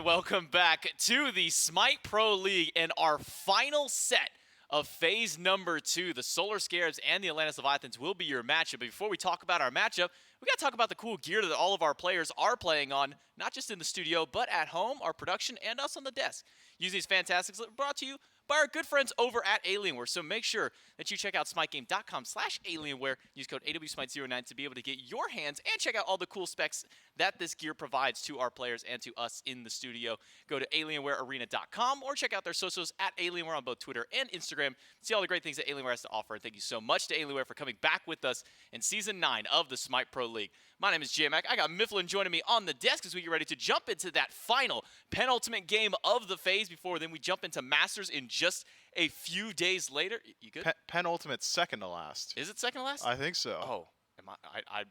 welcome back to the SMITE Pro League and our final set of phase number 2. The Solar Scarabs and the Atlantis Leviathans will be your matchup. But before we talk about our matchup, we got to talk about the cool gear that all of our players are playing on, not just in the studio, but at home, our production, and us on the desk. Using these fantastics brought to you by our good friends over at Alienware. So make sure that you check out SMITEGame.com/Alienware. Use code AWSMITE09 to be able to get your hands and check out all the cool specs that this gear provides to our players and to us in the studio. Go to AlienwareArena.com or check out their socials at Alienware on both Twitter and Instagram. See all the great things that Alienware has to offer. And thank you so much to Alienware for coming back with us in Season 9 of the SMITE Pro League. My name is J-Mac. I got Mifflin joining me on the desk as we get ready to jump into that final penultimate game of the phase before then we jump into Masters in just a few days later. You good? Penultimate, second to last. Is it second to last? I think so. Oh, I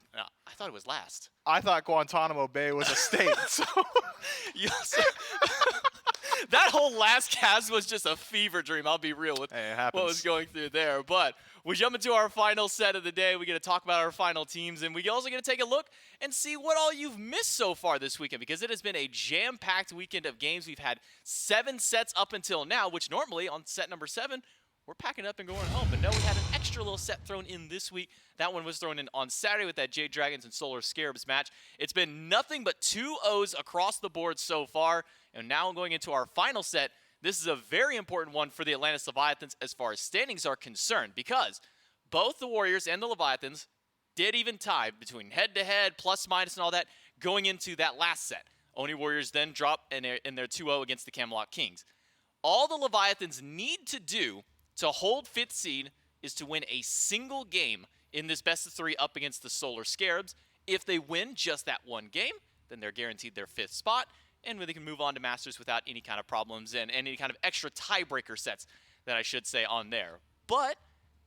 thought it was last. I thought Guantanamo Bay was a state. So that whole last cast was just a fever dream. I'll be real with what was going through there. But we jump into our final set of the day. We get to talk about our final teams, and we also get to take a look and see what all you've missed so far this weekend, because it has been a jam-packed weekend of games. We've had 7 sets up until now, which normally on set number 7, we're packing up and going home. But no, we had an extra little set thrown in this week. That one was thrown in on Saturday with that Jade Dragons and Solar Scarabs match. It's been nothing but 2 O's across the board so far. And now going into our final set, this is a very important one for the Atlantis Leviathans as far as standings are concerned, because both the Warriors and the Leviathans did even tie between head-to-head, plus-minus, and all that going into that last set. Only Warriors then drop in their 2-0 against the Camelot Kings. All the Leviathans need to do to hold 5th seed is to win a single game in this best-of-3 up against the Solar Scarabs. If they win just that one game, then they're guaranteed their 5th spot, and they can move on to Masters without any kind of problems and any kind of extra tiebreaker sets that I should say on there. But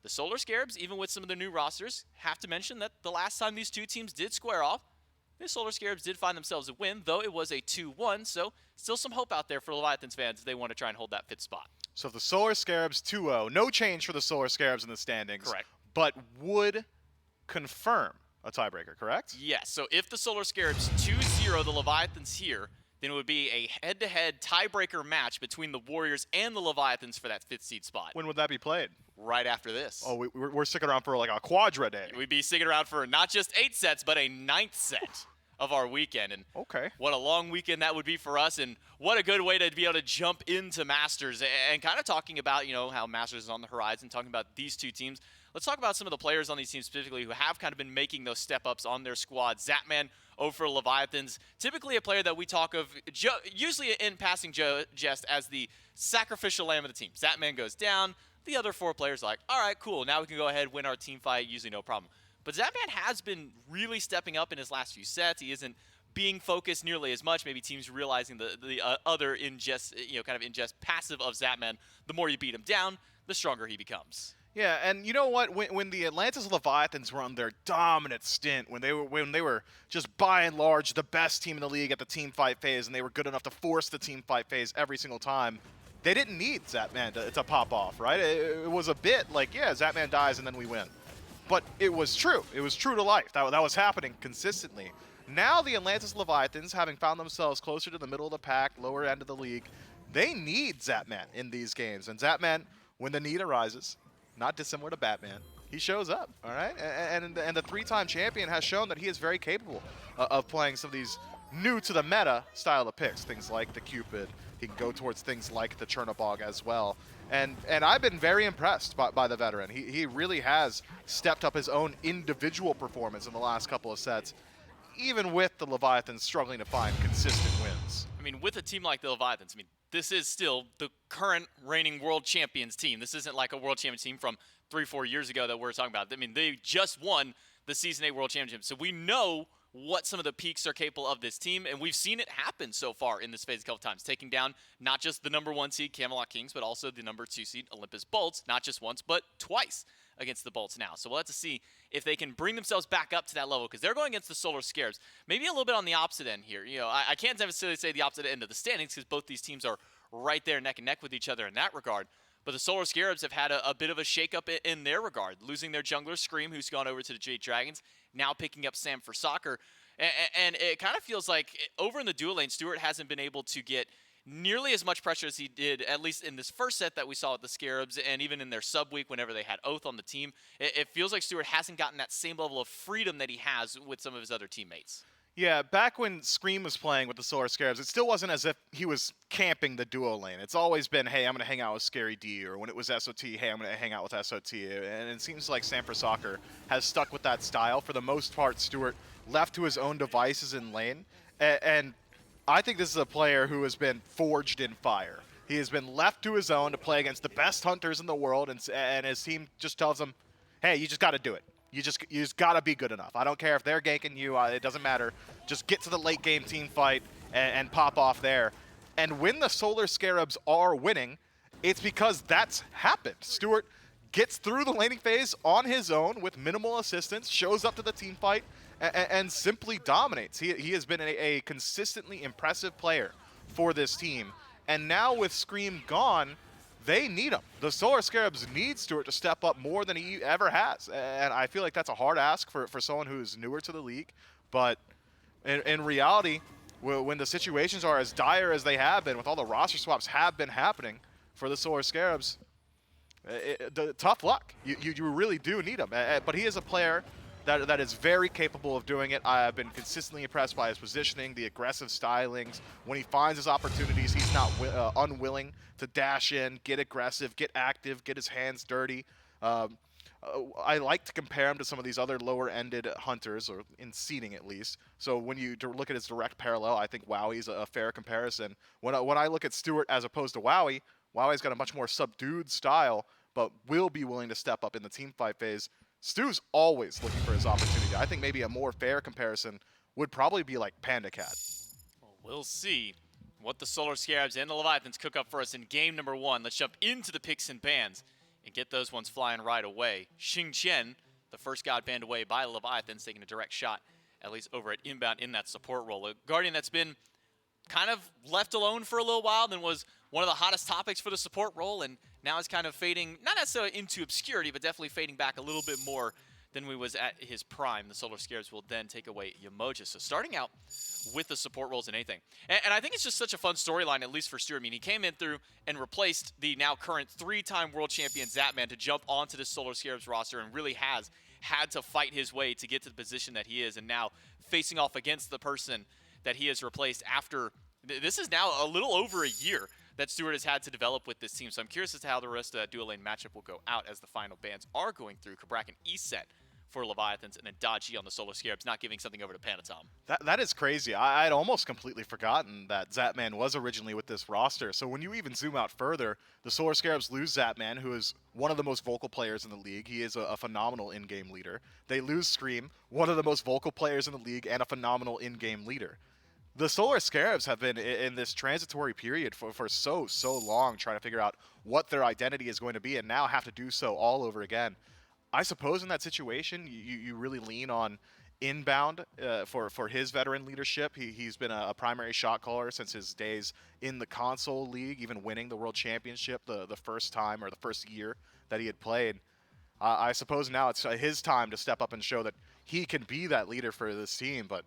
the Solar Scarabs, even with some of their new rosters, have to mention that the last time these two teams did square off, the Solar Scarabs did find themselves a win, though it was a 2-1, so still some hope out there for Leviathans fans if they want to try and hold that 5th spot. So if the Solar Scarabs 2-0, no change for the Solar Scarabs in the standings. Correct. But would confirm a tiebreaker, correct? Yes, so if the Solar Scarabs 2-0 the Leviathans here, then it would be a head-to-head tiebreaker match between the Warriors and the Leviathans for that 5th seed spot. When would that be played? Right after this. Oh, we're sticking around for like a quadra day. We'd be sticking around for not just 8 sets, but a 9th set of our weekend. And okay, what a long weekend that would be for us, and what a good way to be able to jump into Masters and kind of talking about, you know, how Masters is on the horizon, talking about these two teams. Let's talk about some of the players on these teams specifically who have kind of been making those step-ups on their squad. Zapman over Leviathans, typically a player that we talk of usually in passing jest as the sacrificial lamb of the team. Zapman goes down, the other 4 players are like, all right, cool, now we can go ahead, win our team fight, usually no problem. But Zapman has been really stepping up in his last few sets. He isn't being focused nearly as much. Maybe teams realizing the other passive of Zapman. The more you beat him down, the stronger he becomes. Yeah, and you know what? When the Atlantis Leviathans were on their dominant stint, when they were just by and large the best team in the league at the team fight phase, and they were good enough to force the team fight phase every single time, they didn't need Zapman to pop off, right? It was a bit like, yeah, Zapman dies and then we win. But it was true. It was true to life. That was happening consistently. Now the Atlantis Leviathans, having found themselves closer to the middle of the pack, lower end of the league, they need Zapman in these games. And Zapman, when the need arises, not dissimilar to Batman, he shows up, all right? And the 3-time champion has shown that he is very capable of playing some of these new to the meta style of picks, things like the Cupid. He can go towards things like the Chernobog as well. And I've been very impressed by the veteran. He really has stepped up his own individual performance in the last couple of sets, even with the Leviathans struggling to find consistent wins. I mean, with a team like the Leviathans, I mean, this is still the current reigning world champions team. This isn't like a world champion team from 3-4 years ago that we're talking about. I mean, they just won the Season 8 World Championship. So we know what some of the peaks are capable of this team, and we've seen it happen so far in this phase a couple times, taking down not just the #1 seed Camelot Kings, but also the #2 seed Olympus Bolts, not just once, but twice against the Bolts now. So we'll have to see if they can bring themselves back up to that level, because they're going against the Solar Scarabs. Maybe a little bit on the opposite end here. You know, I can't necessarily say the opposite end of the standings, because both these teams are right there neck and neck with each other in that regard. But the Solar Scarabs have had a bit of a shakeup in their regard, losing their jungler Scream, who's gone over to the Jade Dragons, now picking up Sam for Soccer. And it kind of feels like over in the dual lane, Stuart hasn't been able to get nearly as much pressure as he did, at least in this first set that we saw with the Scarabs, and even in their sub week whenever they had Oath on the team. It feels like Stuart hasn't gotten that same level of freedom that he has with some of his other teammates. Yeah, back when Scream was playing with the Solar Scarabs, it still wasn't as if he was camping the duo lane. It's always been, hey, I'm going to hang out with Scary D, or when it was SOT, hey, I'm going to hang out with SOT. And it seems like Sanfrecocr has stuck with that style. For the most part, Stuart left to his own devices in lane. And I think this is a player who has been forged in fire. He has been left to his own to play against the best hunters in the world, and his team just tells him, hey, you just got to do it. You just got to be good enough. I don't care if they're ganking you. It doesn't matter. Just get to the late game team fight and pop off there. And when the Solar Scarabs are winning, it's because that's happened. Stuart gets through the laning phase on his own with minimal assistance, shows up to the team fight, and simply dominates. He has been a consistently impressive player for this team. And now with Scream gone, they need him. The Solar Scarabs need Stuart to step up more than he ever has. And I feel like that's a hard ask for someone who's newer to the league. But in reality, when the situations are as dire as they have been, with all the roster swaps have been happening for the Solar Scarabs, tough luck. You really do need him. But he is a player that is very capable of doing it. I have been consistently impressed by his positioning, the aggressive stylings. When he finds his opportunities, he's not unwilling to dash in, get aggressive, get active, get his hands dirty. I like to compare him to some of these other lower-ended hunters, or in seeding at least. So when you look at his direct parallel, I think Wowie's a fair comparison. When I look at Stuart as opposed to Wowie, Wowie's got a much more subdued style, but will be willing to step up in the team fight phase. Stu's always looking for his opportunity. I think maybe a more fair comparison would probably be like Panda Cat. Well, we'll see what the Solar Scarabs and the Leviathans cook up for us in game number 1. Let's jump into the picks and bans and get those ones flying right away. Xing Chen, the first god banned away by the Leviathans, taking a direct shot, at least over at Inbound in that support role. A Guardian that's been kind of left alone for a little while, then was one of the hottest topics for the support role, and now is kind of fading, not necessarily into obscurity, but definitely fading back a little bit more than we was at his prime. The Solar Scarabs will then take away Yamoja. So starting out with the support roles and anything. And I think it's just such a fun storyline, at least for Stuart. I mean, he came in through and replaced the now current 3-time world champion Zapman to jump onto the Solar Scarabs roster, and really has had to fight his way to get to the position that he is, and now facing off against the person that he has replaced after, this is now a little over a year that Stuart has had to develop with this team. So I'm curious as to how the rest of that dual lane matchup will go out as the final bans are going through. Kabrak and E-Set for Leviathans, and then Dodgy on the Solar Scarabs, not giving something over to Panitom. That is crazy. I'd almost completely forgotten that Zapman was originally with this roster. So when you even zoom out further, the Solar Scarabs lose Zapman, who is one of the most vocal players in the league. He is a phenomenal in-game leader. They lose Scream, one of the most vocal players in the league and a phenomenal in-game leader. The Solar Scarabs have been in this transitory period for so long, trying to figure out what their identity is going to be, and now have to do so all over again. I suppose in that situation, you really lean on Inbound for his veteran leadership. He's been a primary shot caller since his days in the console league, even winning the world championship the first time, or the first year that he had played. I suppose now it's his time to step up and show that he can be that leader for this team. But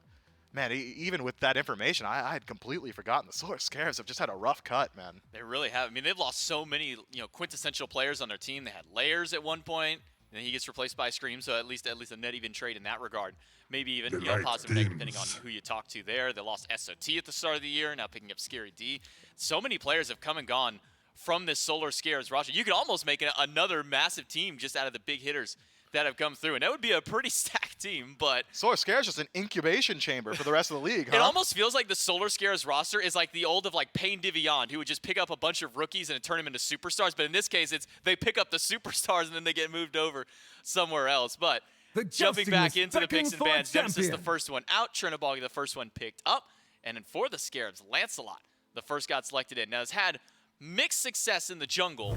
man, even with that information, I had completely forgotten the Solar Scarabs have just had a rough cut, man. They really have. I mean, they've lost so many, quintessential players on their team. They had Layers at one point. And then he gets replaced by Scream, so at least a net even trade in that regard. Maybe even positive or negative depending on who you talk to there. They lost SOT at the start of the year, now picking up Scary D. So many players have come and gone from this Solar Scarabs roster. You could almost make another massive team just out of the big hitters that have come through, and that would be a pretty stacked team. But Solar Scarabs just an incubation chamber for the rest of the league, huh? It almost feels like the Solar Scarabs roster is like the old of like Payne Diviand, who would just pick up a bunch of rookies and turn them into superstars. But in this case, it's they pick up the superstars and then they get moved over somewhere else. But jumping back into the picks and bans, Nemesis the first one out, Chernobog the first one picked up, and then for the Scarabs, Lancelot the first got selected in. Now has had mixed success in the jungle,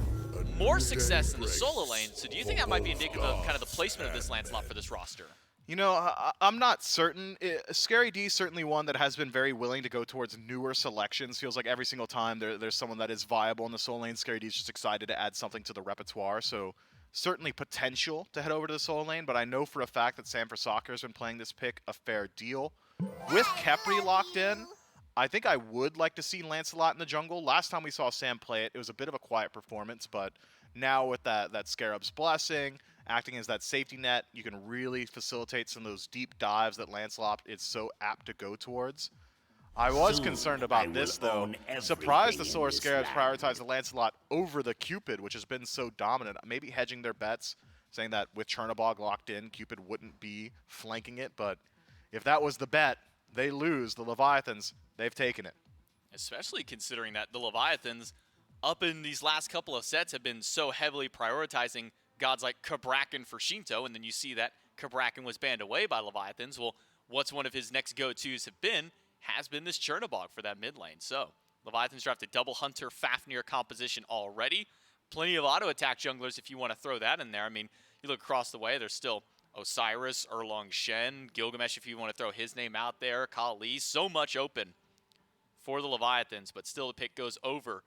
more success in the solo lane. So do you think that might be indicative of kind of the placement of this Lancelot for this roster? You know, I'm not certain. Scary D is certainly one that has been very willing to go towards newer selections. Feels like every single time there's someone that is viable in the solo lane, Scary D is just excited to add something to the repertoire. So certainly potential to head over to the solo lane, but I know for a fact that Sanfrecocr has been playing this pick a fair deal. With Khepri locked in, I think I would like to see Lancelot in the jungle. Last time we saw Sam play it, it was a bit of a quiet performance, but now with that Scarabs blessing, acting as that safety net, you can really facilitate some of those deep dives that Lancelot is so apt to go towards. I was concerned about this, though. Surprised the Solar Scarabs prioritized the Lancelot over the Cupid, which has been so dominant. Maybe hedging their bets, saying that with Chernobog locked in, Cupid wouldn't be flanking it. But if that was the bet, they lose. The Leviathans, they've taken it. Especially considering that the Leviathans, up in these last couple of sets, have been so heavily prioritizing gods like Khepri for Sheento, and then you see that Khepri was banned away by Leviathans. Well, what's one of his next go-tos has been this Chernobog for that mid lane. So Leviathans drafted double Hunter Fafnir composition already. Plenty of auto attack junglers if you want to throw that in there. I mean, you look across the way, there's still Osiris, Erlong Shen, Gilgamesh if you want to throw his name out there, Kali, so much open for the Leviathans, but still the pick goes over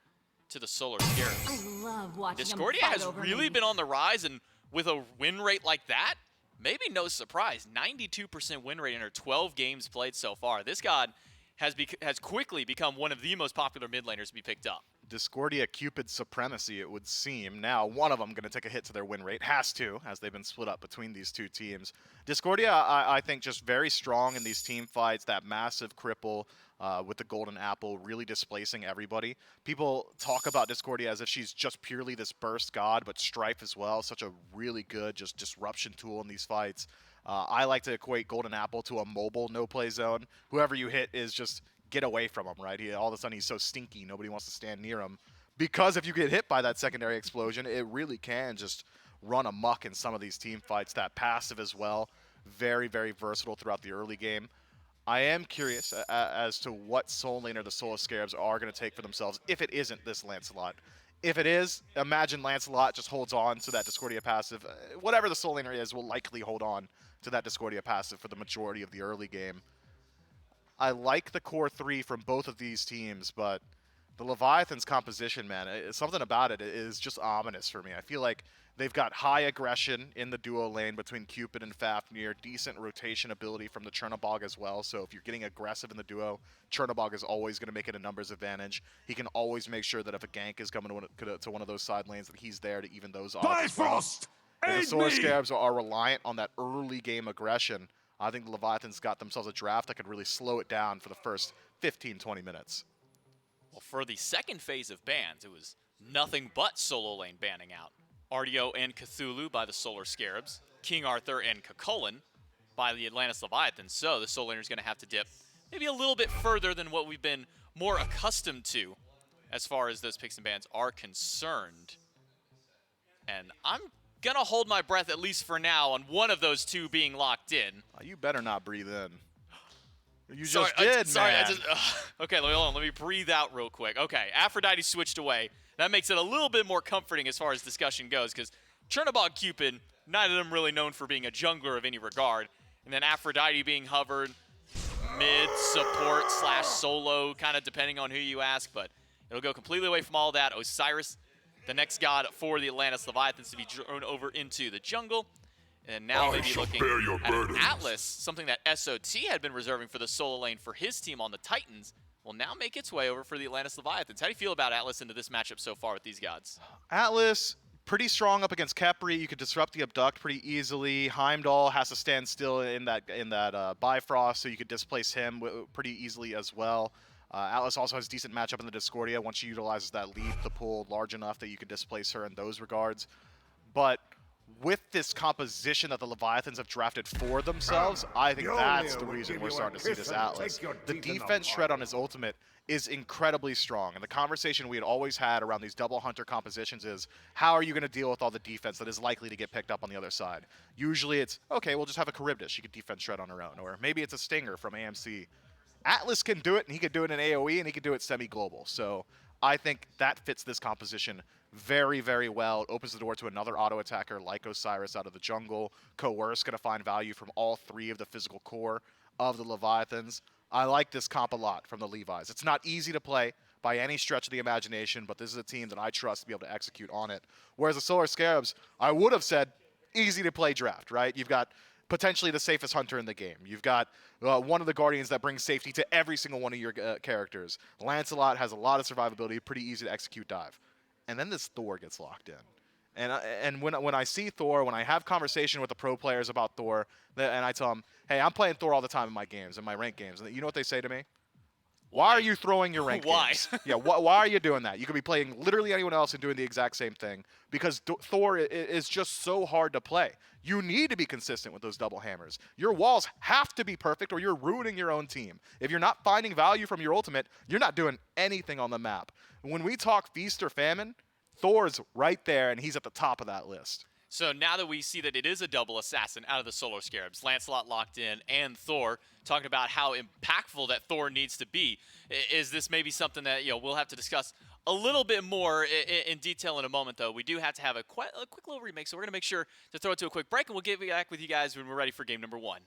to the Solar Scarabs. I love watching Discordia has really been on the rise, and with a win rate like that, maybe no surprise, 92% win rate in her 12 games played so far. This god has quickly become one of the most popular mid laners to be picked up. Discordia Cupid supremacy, it would seem. Now, one of them going to take a hit to their win rate. Has to, as they've been split up between these two teams. Discordia, I think, just very strong in these team fights. That massive cripple with the golden apple really displacing everybody. People talk about Discordia as if she's just purely this burst god, but Strife as well. Such a really good just disruption tool in these fights. I like to equate Golden Apple to a mobile no-play zone. Whoever you hit is just get away from him, right? All of a sudden he's so stinky, nobody wants to stand near him. Because if you get hit by that secondary explosion, it really can just run amok in some of these team fights. That passive as well, very, very versatile throughout the early game. I am curious as to what soul laner the Solar Scarabs are going to take for themselves if it isn't this Lancelot. If it is, imagine Lancelot just holds on to that Discordia passive. Whatever the soul laner is will likely hold on to that Discordia passive for the majority of the early game. I like the core three from both of these teams, but the Leviathan's composition, man, something about it is just ominous for me. I feel like they've got high aggression in the duo lane between Cupid and Fafnir, decent rotation ability from the Chernobog as well. So if you're getting aggressive in the duo, Chernobog is always going to make it a numbers advantage. He can always make sure that if a gank is coming to one of those side lanes, that he's there to even those odds as well. If the Solar Scarabs are reliant on that early game aggression, I think the Leviathans got themselves a draft that could really slow it down for the first 15-20 minutes. Well, for the second phase of bans, it was nothing but solo lane banning out. Artio and Cthulhu by the Solar Scarabs, King Arthur and Cucullin by the Atlantis Leviathans. So the solo laner is going to have to dip maybe a little bit further than what we've been more accustomed to as far as those picks and bans are concerned. And I'm going to hold my breath, at least for now, on one of those two being locked in. You better not breathe in. You sorry, just did, sorry, man. Okay, hold on. Let me breathe out real quick. Okay, Aphrodite switched away. That makes it a little bit more comforting as far as discussion goes, because Chernobog, Cupid, neither of them really known for being a jungler of any regard. And then Aphrodite being hovered mid, support / solo, kind of depending on who you ask, but it'll go completely away from all that. Osiris, the next god for the Atlantis Leviathans, to be drawn over into the jungle. And now maybe looking at an Atlas, something that SOT had been reserving for the solo lane for his team on the Titans, will now make its way over for the Atlantis Leviathans. How do you feel about Atlas into this matchup so far with these gods? Atlas, pretty strong up against Khepri. You could disrupt the Abduct pretty easily. Heimdall has to stand still in that Bifrost, so you could displace him pretty easily as well. Atlas also has a decent matchup in the Discordia once she utilizes that lead the pool large enough that you could displace her in those regards. But with this composition that the Leviathans have drafted for themselves, I think that's the reason we're starting to see this Atlas. The defense shred on his ultimate is incredibly strong, and the conversation we had always had around these double Hunter compositions is, how are you going to deal with all the defense that is likely to get picked up on the other side? Usually it's, okay, we'll just have a Charybdis. She could defense shred on her own, or maybe it's a Stinger from AMC. Atlas can do it, and he could do it in AoE, and he could do it semi-global. So I think that fits this composition very, very well. It opens the door to another auto attacker like Osiris out of the jungle. Coerce going to find value from all three of the physical core of the Leviathans. I like this comp a lot from the Levi's. It's not easy to play by any stretch of the imagination, but this is a team that I trust to be able to execute on it. Whereas the Solar Scarabs, I would have said easy to play draft, right? You've got potentially the safest hunter in the game. You've got one of the Guardians that brings safety to every single one of your characters. Lancelot has a lot of survivability, pretty easy to execute dive. And then this Thor gets locked in. And when I see Thor, when I have conversation with the pro players about Thor, and I tell them, hey, I'm playing Thor all the time in my games, in my ranked games. And you know what they say to me? Why are you throwing your ranked games? Yeah, why are you doing that? You could be playing literally anyone else and doing the exact same thing because Thor is just so hard to play. You need to be consistent with those double hammers. Your walls have to be perfect or you're ruining your own team. If you're not finding value from your ultimate, you're not doing anything on the map. When we talk feast or famine, Thor's right there, and he's at the top of that list. So now that we see that it is a double assassin out of the Solar Scarabs, Lancelot locked in and Thor talking about how impactful that Thor needs to be, is this maybe something that we'll have to discuss a little bit more in detail in a moment, though. We do have to have a quick little remake, so we're going to make sure to throw it to a quick break, and we'll get back with you guys when we're ready for game number 1.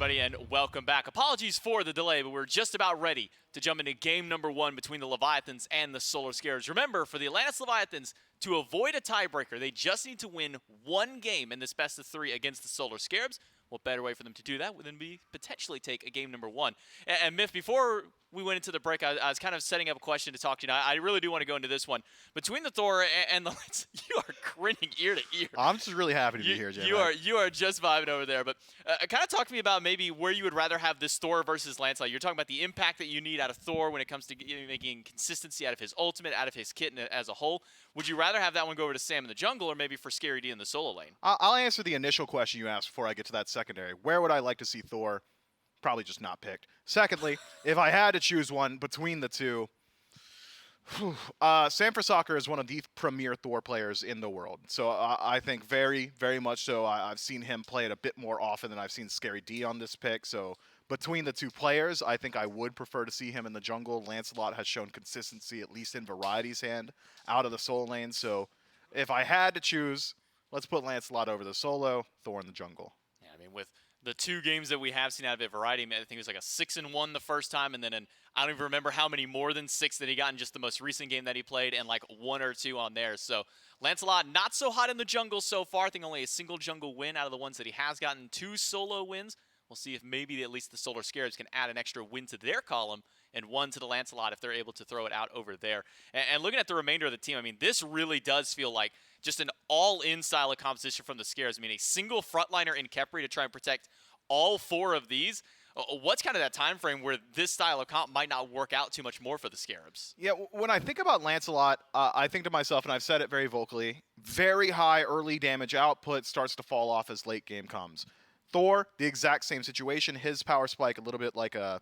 everybody, and welcome back. Apologies for the delay, but we're just about ready to jump into game number 1 between the Leviathans and the Solar Scarabs. Remember, for the Atlantis Leviathans, to avoid a tiebreaker, they just need to win 1 game in this best of 3 against the Solar Scarabs. What better way for them to do that than be potentially take a game number 1? And Myth, before we went into the break, I was kind of setting up a question to talk to you. Now, I really do want to go into this one. Between the Thor and the Lance, you are grinning ear to ear. I'm just really happy to be here, Jay. You are just vibing over there. But kind of talk to me about maybe where you would rather have this Thor versus Lancelot. You're talking about the impact that you need out of Thor when it comes to making consistency out of his ultimate, out of his kit as a whole. Would you rather have that one go over to Sam in the jungle, or maybe for Scary D in the solo lane? I'll answer the initial question you asked before I get to that secondary. Where would I like to see Thor? Probably just not picked. Secondly, if I had to choose one between the two, Sam Soccer is one of the premier Thor players in the world. So I think very, very much so. I've seen him play it a bit more often than I've seen Scary D on this pick. So between the two players, I think I would prefer to see him in the jungle. Lancelot has shown consistency, at least in Variety's hand, out of the solo lane. So if I had to choose, let's put Lancelot over the solo, Thor in the jungle. Yeah, I mean, with the 2 games that we have seen out of it, Variety, I think it was like a 6-1 the first time, and then I don't even remember how many more than 6 that he got in just the most recent game that he played, and like 1 or 2 on there. So Lancelot, not so hot in the jungle so far. I think only a single jungle win out of the ones that he has gotten. 2 solo wins. We'll see if maybe at least the Solar Scarabs can add an extra win to their column and 1 to the Lancelot if they're able to throw it out over there. And looking at the remainder of the team, I mean, this really does feel like just an all-in style of composition from the Scarabs. I mean, a single frontliner in Khepri to try and protect all 4 of these. What's kind of that time frame where this style of comp might not work out too much more for the Scarabs? Yeah, when I think about Lancelot, I think to myself, and I've said it very vocally, very high early damage output starts to fall off as late game comes. Thor, the exact same situation. His power spike a little bit like a,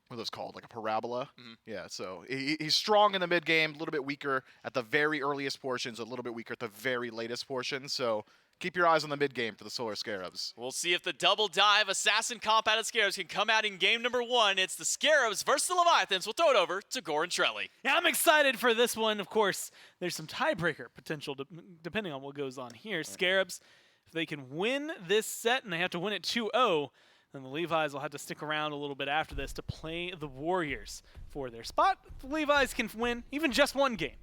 what are those called? Like a parabola? Mm-hmm. Yeah, so he's strong in the mid game, a little bit weaker at the very earliest portions, a little bit weaker at the very latest portions. So keep your eyes on the mid game for the Solar Scarabs. We'll see if the double dive assassin comp out of Scarabs can come out in game number 1. It's the Scarabs versus the Leviathans. We'll throw it over to Gorr and Trelly. Yeah, I'm excited for this one. Of course, there's some tiebreaker potential depending on what goes on here. Scarabs, if they can win this set and they have to win it 2-0, then the Levi's will have to stick around a little bit after this to play the Warriors for their spot. If the Levi's can win even just 1 game,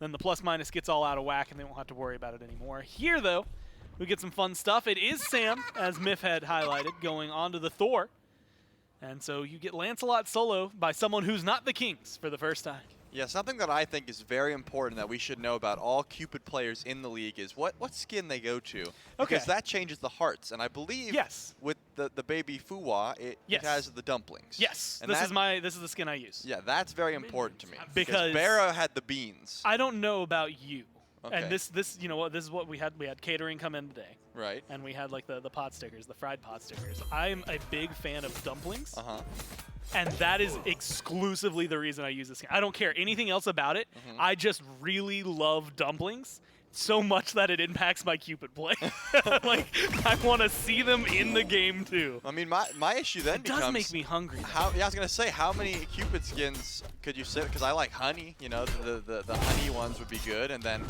then the plus-minus gets all out of whack and they won't have to worry about it anymore. Here, though, we get some fun stuff. It is Sam, as Myth had highlighted, going on to the Thor. And so you get Lancelot solo by someone who's not the Kings for the first time. Yeah, something that I think is very important that we should know about all Cupid players in the league is what skin they go to. Because that changes the hearts. And I believe with the baby Fuwa, it has the dumplings. Yes, and this is the skin I use. Yeah, that's very important to me. Because Barra had the beans. I don't know about you. Okay. And this, you know what, this is what we had. We had catering come in today. Right. And we had like the pot stickers, the fried pot stickers. I'm a big fan of dumplings. Uh-huh. And that is exclusively the reason I use this skin. I don't care anything else about it. Mm-hmm. I just really love dumplings so much that it impacts my Cupid play. Like, I want to see them in the game too. I mean, my issue then becomes... It does make me hungry. I was going to say, how many Cupid skins could you sit? Because I like honey. You know, the honey ones would be good. And then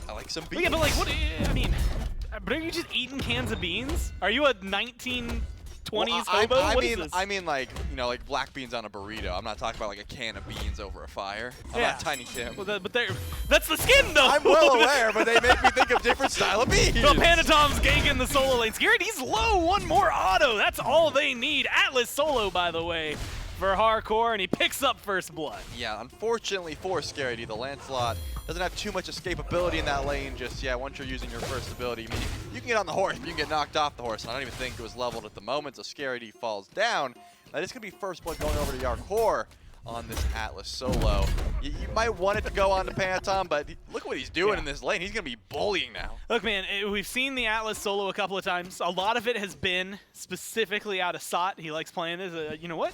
I like some beans. Yeah, but like, what? I mean, but are you just eating cans of beans? Are you a 1920s hobo? I mean, like, you know, like black beans on a burrito. I'm not talking about like a can of beans over a fire. I'm not Tiny Tim. Well, but that's the skin, though. I'm well aware, but they make me think of different style of beans. So Panitom's ganking the solo lane. Scared, he's low. 1 more auto. That's all they need. Atlas solo, by the way, for Jarcorrr, and he picks up first blood. Yeah, unfortunately for Scary D, the Lancelot doesn't have too much escapability in that lane just yet. Once you're using your first ability, I mean, you can get on the horse, but you can get knocked off the horse, and I don't even think it was leveled at the moment, so Scary D falls down. That is going to be first blood going over to Jarcorrr on this Atlas solo. You might want it to go on to Panitom, but look what he's doing in this lane. He's going to be bullying now. Look, man, we've seen the Atlas solo a couple of times. A lot of it has been specifically out of SOT. He likes playing this. You know what?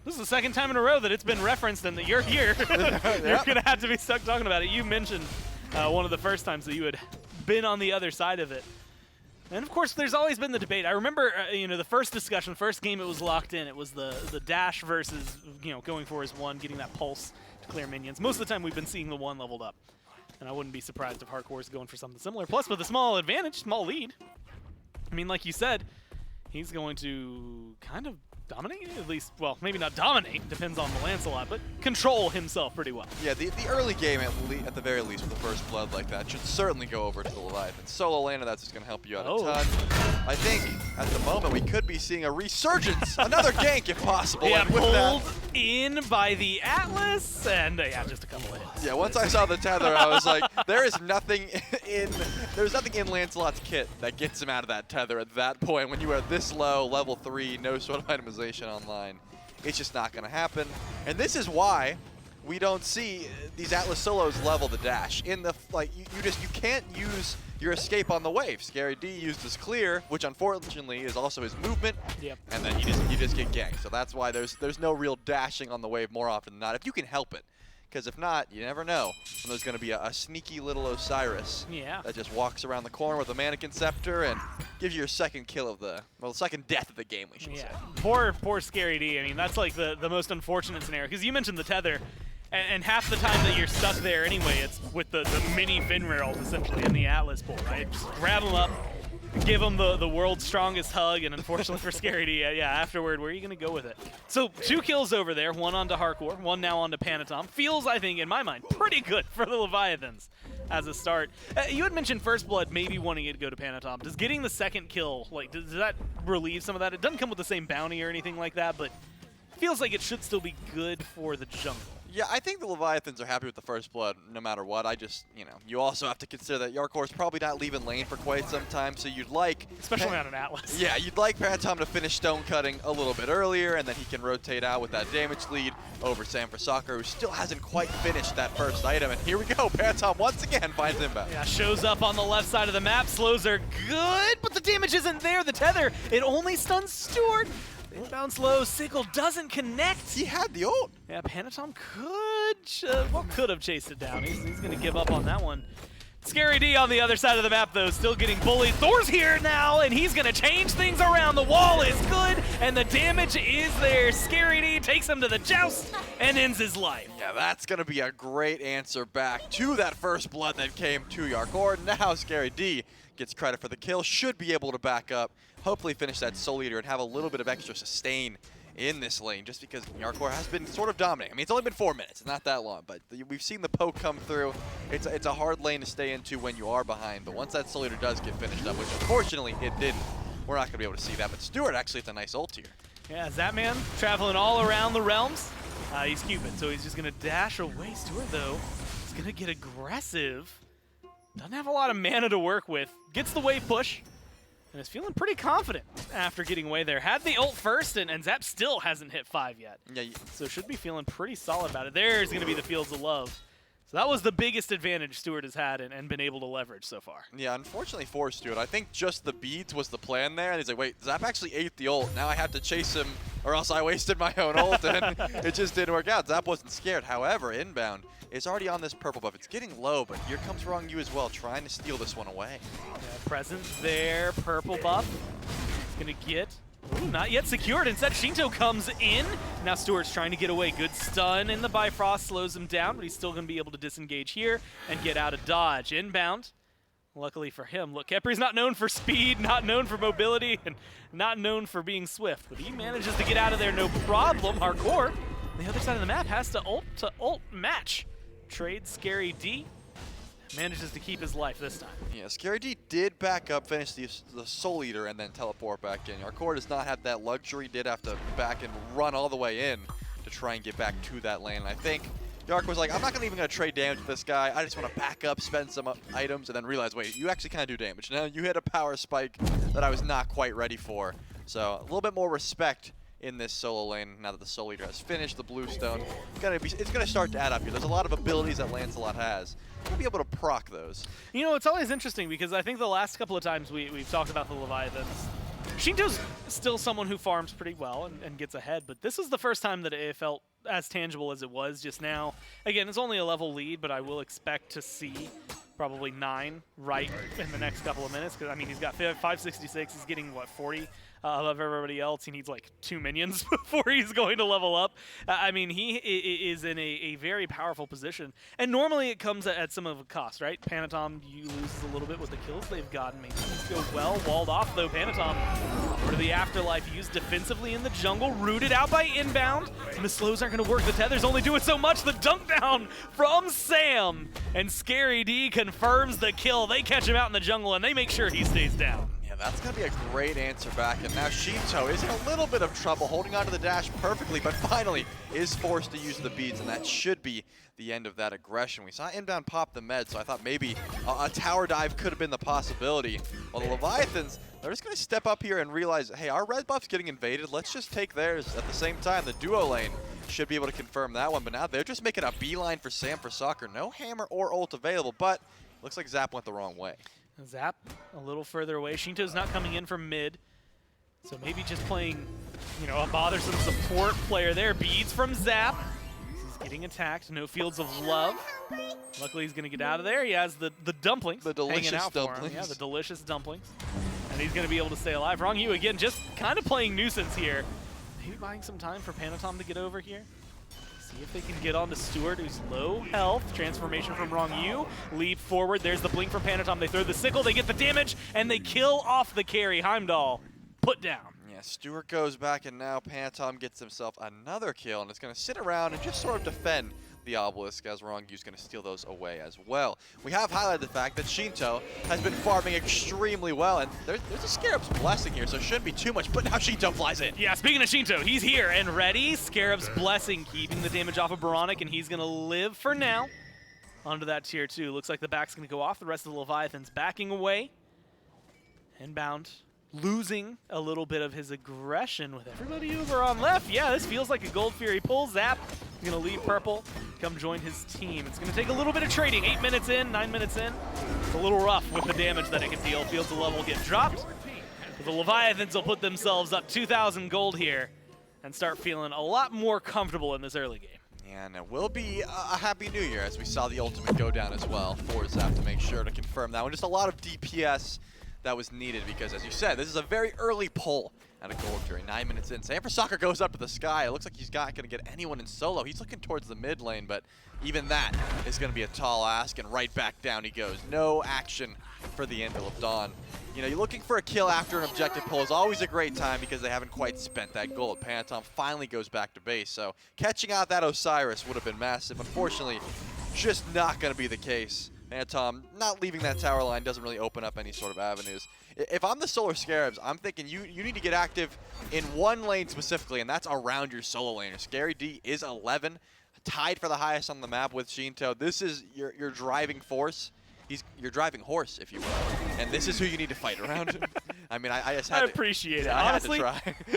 This is the 2nd time in a row that it's been referenced and that you're here. You're going to have to be stuck talking about it. You mentioned one of the first times that you had been on the other side of it. And, of course, there's always been the debate. I remember, you know, the first discussion, first game it was locked in. It was the dash versus, you know, going for his 1, getting that pulse to clear minions. Most of the time we've been seeing the 1 leveled up. And I wouldn't be surprised if Jarcorrr is going for something similar. Plus, with a small advantage, small lead. I mean, like you said, He's going to kind of dominate, at least, well, maybe not dominate, depends on the Lancelot, but control himself pretty well. Yeah, the early game, at the very least, with the first blood like that, should certainly go over to the Leviathan. Solo lane, that's just going to help you out a ton. I think, at the moment, we could be seeing a resurgence, another gank if possible. Yeah, and with pulled that, in by the Atlas, and yeah, just a couple of hits. yeah, once I saw the tether, I was like, there's nothing in Lancelot's kit that gets him out of that tether at that point. When you are this low, level 3, no sort of itemization online, it's just not going to happen. And this is why we don't see these Atlas solos level the dash. In the you can't use your escape on the wave. Scary D used his clear, which unfortunately is also his movement. Yep. And then you just get ganked. So that's why there's no real dashing on the wave more often than not, if you can help it. Because if not, you never know when there's going to be a sneaky little Osiris that just walks around the corner with a mannequin scepter and gives you your second kill of second death of the game, we should say. Poor Scary D. I mean, that's like the most unfortunate scenario. Because you mentioned the tether, and half the time that you're stuck there anyway, it's with the mini fin rails essentially in the Atlas pool, right? Just grab them up, give him the world's strongest hug, and unfortunately for Scary D, yeah, afterward, where are you going to go with it? So 2 kills over there, 1 onto Jarcorrr, 1 now onto Panitom. Feels, I think, in my mind, pretty good for the Leviathans as a start. You had mentioned First Blood maybe wanting it to go to Panitom. Does getting the second kill, like, does that relieve some of that? It doesn't come with the same bounty or anything like that, but feels like it should still be good for the jungle. Yeah, I think the Leviathans are happy with the First Blood no matter what. I just, you also have to consider that Jarcorr's probably not leaving lane for quite some time, so you'd like... Especially on an Atlas. Yeah, you'd like Panitom to finish stone cutting a little bit earlier, and then he can rotate out with that damage lead over Sam for Soccer, who still hasn't quite finished that first item. And here we go, Panitom once again finds Inbound. Yeah, shows up on the left side of the map. Slows are good, but the damage isn't there. The tether, it only stuns Stuart. Inbound slow, Sickle doesn't connect. He had the ult. Yeah, Panitom could have chased it down. He's going to give up on that one. Scary D on the other side of the map, though, still getting bullied. Thor's here now, and he's going to change things around. The wall is good, and the damage is there. Scary D takes him to the joust and ends his life. Yeah, that's going to be a great answer back to that first blood that came to Jarcorrr. Now Scary D gets credit for the kill, should be able to back up, hopefully finish that Soul Eater and have a little bit of extra sustain in this lane, just because Jarcorrr has been sort of dominating. I mean, it's only been 4 minutes. It's not that long, but we've seen the poke come through. It's a hard lane to stay into when you are behind, but once that Soul Eater does get finished up, which unfortunately it didn't, we're not going to be able to see that. But Stuart actually hits a nice ult here. Yeah, Zapman traveling all around the realms. He's Cupid, so he's just going to dash away. Stuart, though, is going to get aggressive. Doesn't have a lot of mana to work with. Gets the wave push. And is feeling pretty confident after getting away there. Had the ult first, and Zap still hasn't hit 5 yet. Yeah, so should be feeling pretty solid about it. There's going to be the Fields of Love. So that was the biggest advantage Stuart has had and been able to leverage so far. Yeah, unfortunately for Stuart, I think just the beads was the plan there. And he's like, wait, Zap actually ate the ult. Now I have to chase him, or else I wasted my own ult, and it just didn't work out. Zap wasn't scared. However, Inbound is already on this purple buff. It's getting low, but here comes Ronngyu as well, trying to steal this one away. Yeah, presence there, purple buff. He's going to get... Ooh, not yet secured. Instead, Sheento comes in. Now Stuart's trying to get away. Good stun in the Bifrost, slows him down, but he's still going to be able to disengage here and get out of dodge. Inbound. Luckily for him, look, Khepri's not known for speed, not known for mobility, and not known for being swift, but he manages to get out of there no problem. Jarcorrr, on the other side of the map, has to ult match. Trade Scary D. Manages to keep his life this time. Yeah, Scary D did back up, finish the Soul Eater, and then teleport back in. Jarcorrr does not have that luxury, did have to back and run all the way in to try and get back to that lane. And I think Jarcorrr was like, I'm not even going to trade damage with this guy. I just want to back up, spend some items, and then realize, wait, you actually kind of do damage. Now you hit a power spike that I was not quite ready for. So a little bit more respect in this solo lane now that the Soul Eater has finished the blue stone. It's gonna start to add up here. There's a lot of abilities that Lancelot has. You'll be able to proc those. You know, it's always interesting because I think the last couple of times we've talked about the Leviathans, Sheento's still someone who farms pretty well and gets ahead, but this is the first time that it felt as tangible as it was just now. Again, it's only a level lead, but I will expect to see probably 9 right in the next couple of minutes, because I mean, he's got 566, he's getting what, 40 above everybody else. He needs like 2 minions before he's going to level up. I mean, he is in a very powerful position, and normally it comes at some of a cost, right? Panitom, you lose a little bit with the kills they've gotten. Maybe things go well, walled off though. Panitom Over to the Afterlife, used defensively in the jungle, rooted out by Inbound, and the slows aren't going to work. The tether's only doing so much. The dunk down from Sam, and Scary D confirms the kill. They catch him out in the jungle, and they make sure he stays down. Yeah, that's going to be a great answer back. And now Sheento is in a little bit of trouble, holding onto the dash perfectly, but finally is forced to use the beads, and that should be the end of that aggression. We saw Inbound pop the med, so I thought maybe a tower dive could have been the possibility. Well, the Leviathans, they're just going to step up here and realize, hey, our red buff's getting invaded. Let's just take theirs at the same time. The duo lane should be able to confirm that one, but now they're just making a beeline for Sam for soccer. No hammer or ult available, but looks like Zap went the wrong way. Zap a little further away. Sheento's not coming in from mid, so maybe just playing, you know, a bothersome support player there. Beads from Zap. He's getting attacked. No Fields of Love. Luckily, he's going to get out of there. He has the dumplings. The delicious hanging out dumplings. For him. Yeah, the delicious dumplings. And he's going to be able to stay alive. Ronngyu, again, just kind of playing nuisance here. Maybe buying some time for Panitom to get over here. See if they can get onto Stuart, who's low health. Transformation from Ronngyu. Leap forward. There's the blink from Panitom. They throw the sickle. They get the damage, and they kill off the carry. Heimdall put down. Yeah, Stuart goes back, and now Panitom gets himself another kill, and it's going to sit around and just sort of defend the obelisk, as Rongyu's going to steal those away as well. We have highlighted the fact that Sheento has been farming extremely well, and there's a Scarabs blessing here, so it shouldn't be too much, but now Sheento flies in. Yeah, speaking of Sheento, he's here and ready. Scarabs blessing, keeping the damage off of oBoronic, and he's going to live for now. Onto that tier 2. Looks like the back's going to go off. The rest of the Leviathans backing away. Inbound, losing a little bit of his aggression with everybody over on left. Yeah, this feels like a Gold Fury pull. Zap is going to leave purple, come join his team. It's going to take a little bit of trading. 8 minutes in, 9 minutes in. It's a little rough with the damage that it can deal. Fields of Love will get dropped. But the Leviathans will put themselves up 2,000 gold here and start feeling a lot more comfortable in this early game. And it will be a happy new year, as we saw the ultimate go down as well for Zap to make sure to confirm that one. Just a lot of DPS that was needed, because as you said, this is a very early pull at a Gold Fury. 9 minutes in. Sam for soccer goes up to the sky. It looks like he's not going to get anyone in solo. He's looking towards the mid lane, but even that is going to be a tall ask, and right back down he goes. No action for the Anvil of Dawn. You know, you're looking for a kill after an objective pull is always a great time, because they haven't quite spent that gold. Panitom finally goes back to base, so catching out that Osiris would have been massive. Unfortunately, just not going to be the case. Panitom not leaving that tower line doesn't really open up any sort of avenues. If I'm the Solar Scarabs, I'm thinking you need to get active in one lane specifically, and that's around your solo laner. Scary D is 11, tied for the highest on the map with Sheento. This is your driving force. He's your driving horse, if you will. And this is who you need to fight around. I mean, I just had I appreciate it. Honestly,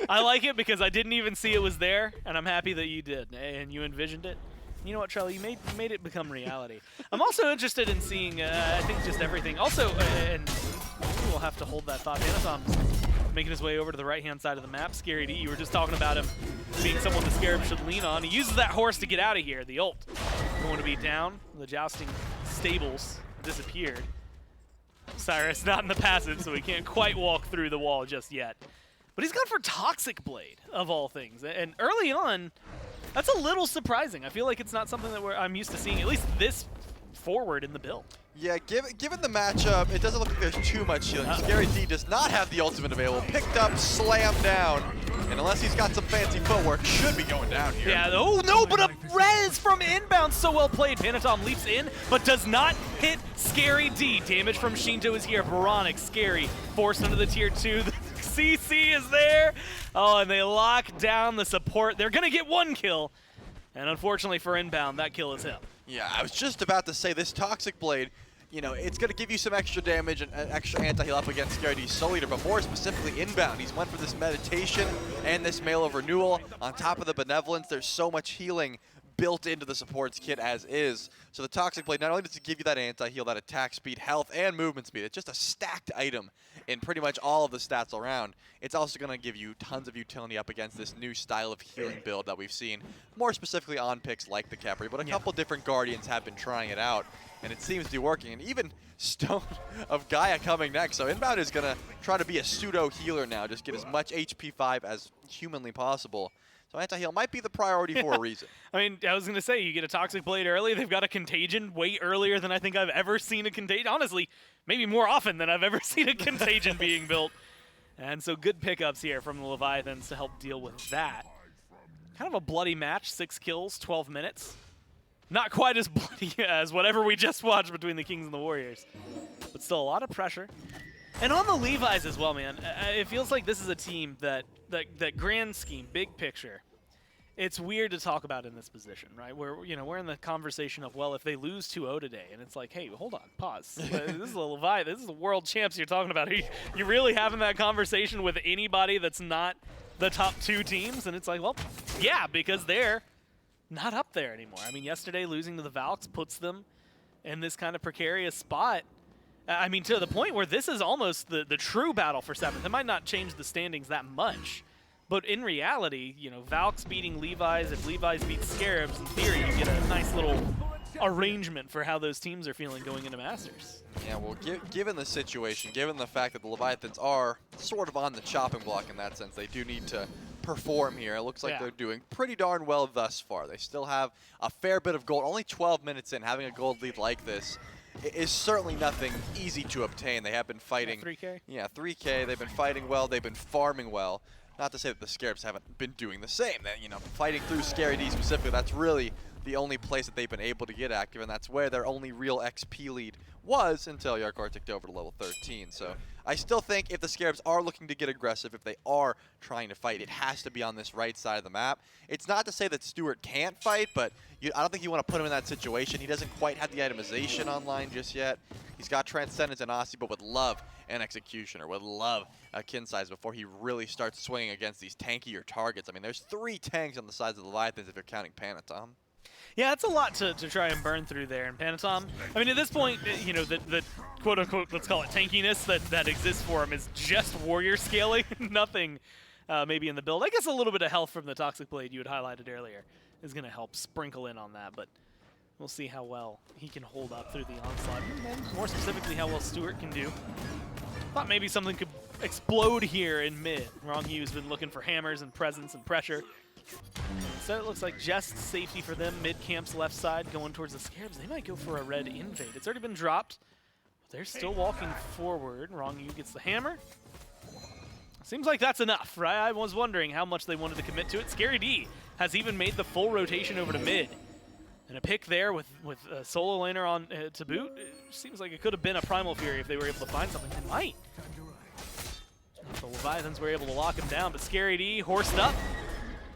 I like it because I didn't even see it was there, and I'm happy that you did, and you envisioned it. You know what, Trello, you made it become reality. I'm also interested in seeing, I think, just everything. Also, and we'll have to hold that thought. Panitom's making his way over to the right-hand side of the map. Scary D, you were just talking about him being someone the Scarab should lean on. He uses that horse to get out of here. The ult going to be down. The jousting stables disappeared. Cyrus not in the passive, so he can't quite walk through the wall just yet. But he's gone for Toxic Blade, of all things. And early on, that's a little surprising. I feel like it's not something that I'm used to seeing, at least this forward in the build. Yeah, given the matchup, it doesn't look like there's too much healing. Scary D does not have the ultimate available. Picked up, slammed down, and unless he's got some fancy footwork, should be going down here. Yeah, oh no, but a res from Inbound, so well played. Panitom leaps in, but does not hit Scary D. Damage from Sheento is here. oBoronic, Scary, forced into the tier 2. The CC is there. Oh, and they lock down the support. They're gonna get one kill, and unfortunately for Inbound, that kill is him. Yeah, I was just about to say this Toxic Blade, you know, it's going to give you some extra damage and extra anti-heal up against Scary D's Soul Eater, but more specifically Inbound. He's went for this meditation and this Mail of Renewal. On top of the Benevolence, there's so much healing built into the supports kit as is. So the Toxic Blade not only does it give you that anti-heal, that attack speed, health, and movement speed, it's just a stacked item in pretty much all of the stats around. It's also going to give you tons of utility up against this new style of healing build that we've seen, more specifically on picks like the Khepri, but a couple different Guardians have been trying it out, and it seems to be working. And even Stone of Gaia coming next, so Inbound is going to try to be a pseudo healer now, just get as much HP 5 as humanly possible. So anti-heal might be the priority for a reason. I mean, I was going to say, you get a Toxic Blade early. They've got a Contagion way earlier than I think I've ever seen a Contagion. Honestly, maybe more often than I've ever seen a Contagion being built. And so good pickups here from the Leviathans to help deal with that. Kind of a bloody match, 6 kills, 12 minutes. Not quite as bloody as whatever we just watched between the Kings and the Warriors, but still a lot of pressure. And on the Levi's as well, man, it feels like this is a team that grand scheme, big picture, it's weird to talk about in this position, right? We're in the conversation of, well, if they lose 2-0 today, and it's like, hey, hold on, pause. This is a Levi, this is the world champs you're talking about. Are you really having that conversation with anybody that's not the top 2 teams? And it's like, well, yeah, because they're not up there anymore. I mean, yesterday losing to the Valks puts them in this kind of precarious spot. I mean, to the point where this is almost the true battle for 7th. It might not change the standings that much. But in reality, Valks beating Levi's, if Levi's beats Scarabs, in theory, you get a nice little arrangement for how those teams are feeling going into Masters. Yeah, well, given the situation, given the fact that the Leviathans are sort of on the chopping block in that sense, they do need to perform here. It looks like they're doing pretty darn well thus far. They still have a fair bit of gold. Only 12 minutes in, having a gold lead like this is certainly nothing easy to obtain. They have been fighting. 3K? Yeah, 3K. They've been fighting well. They've been farming well. Not to say that the Scarabs haven't been doing the same. That, fighting through Scary D specifically, that's really the only place that they've been able to get active, and that's where their only real XP lead was until Jarcorrr ticked over to level 13. So I still think if the Scarabs are looking to get aggressive, if they are trying to fight, it has to be on this right side of the map. It's not to say that Stuart can't fight, but I don't think you want to put him in that situation. He doesn't quite have the itemization online just yet. He's got Transcendence and Aussie, but would love an Executioner, would love a Kin Size before he really starts swinging against these tankier targets. I mean, there's 3 tanks on the sides of the Leviathans if you're counting Panitom. Yeah, it's a lot to try and burn through there. And Panitom, I mean, at this point, the quote-unquote, let's call it tankiness that exists for him is just warrior scaling, nothing maybe in the build. I guess a little bit of health from the Toxic Blade you had highlighted earlier is going to help sprinkle in on that, but we'll see how well he can hold up through the onslaught. And more specifically, how well Stuart can do. Thought maybe something could explode here in mid. Ronngyu been looking for hammers and presence and pressure. So it looks like just safety for them. Mid camp's left side going towards the Scarabs. They might go for a red invade. It's already been dropped. They're still walking forward. Ronngyu gets the hammer. Seems like that's enough, right? I was wondering how much they wanted to commit to it. Scary D has even made the full rotation over to mid. And a pick there with a solo laner on to boot. It seems like it could have been a Primal Fury if they were able to find something. They might. The Leviathans were able to lock him down, but Scary D horsed up,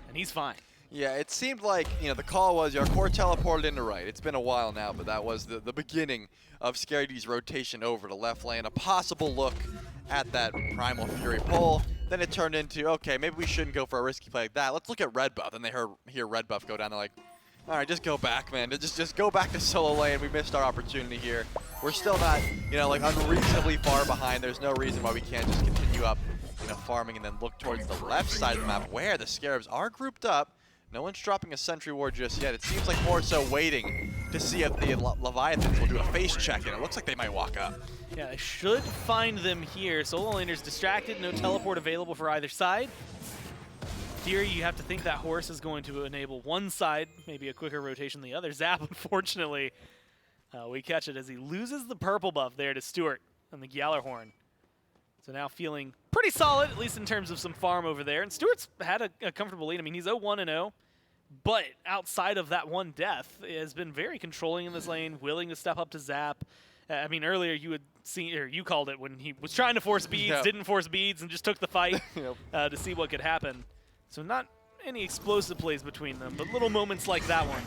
and he's fine. Yeah, it seemed like, the call was Jarcorrr teleported into right. It's been a while now, but that was the beginning of Scary D's rotation over to left lane. A possible look at that Primal Fury pull. Then it turned into, okay, maybe we shouldn't go for a risky play like that. Let's look at Red Buff. And they hear Red Buff go down. They're like, all right, just go back, man. Just go back to solo lane. We missed our opportunity here. We're still not, unreasonably far behind. There's no reason why we can't just continue up, farming and then look towards the left side of the map where the Scarabs are grouped up. No one's dropping a Sentry Ward just yet. It seems like more so waiting to see if the Leviathans will do a face check, and it looks like they might walk up. Yeah, I should find them here. Solo laner's distracted, no teleport available for either side. In theory, you have to think that horse is going to enable one side, maybe a quicker rotation than the other. Zap, unfortunately, we catch it as he loses the purple buff there to Stuart on the Gjallarhorn. So now feeling pretty solid, at least in terms of some farm over there. And Stuart's had a comfortable lead. I mean, he's 0-1-0, but outside of that one death, has been very controlling in this lane, willing to step up to Zap. I mean, earlier you had seen, or you called it when he was trying to force beads, didn't force beads, and just took the fight to see what could happen. So not any explosive plays between them, but little moments like that one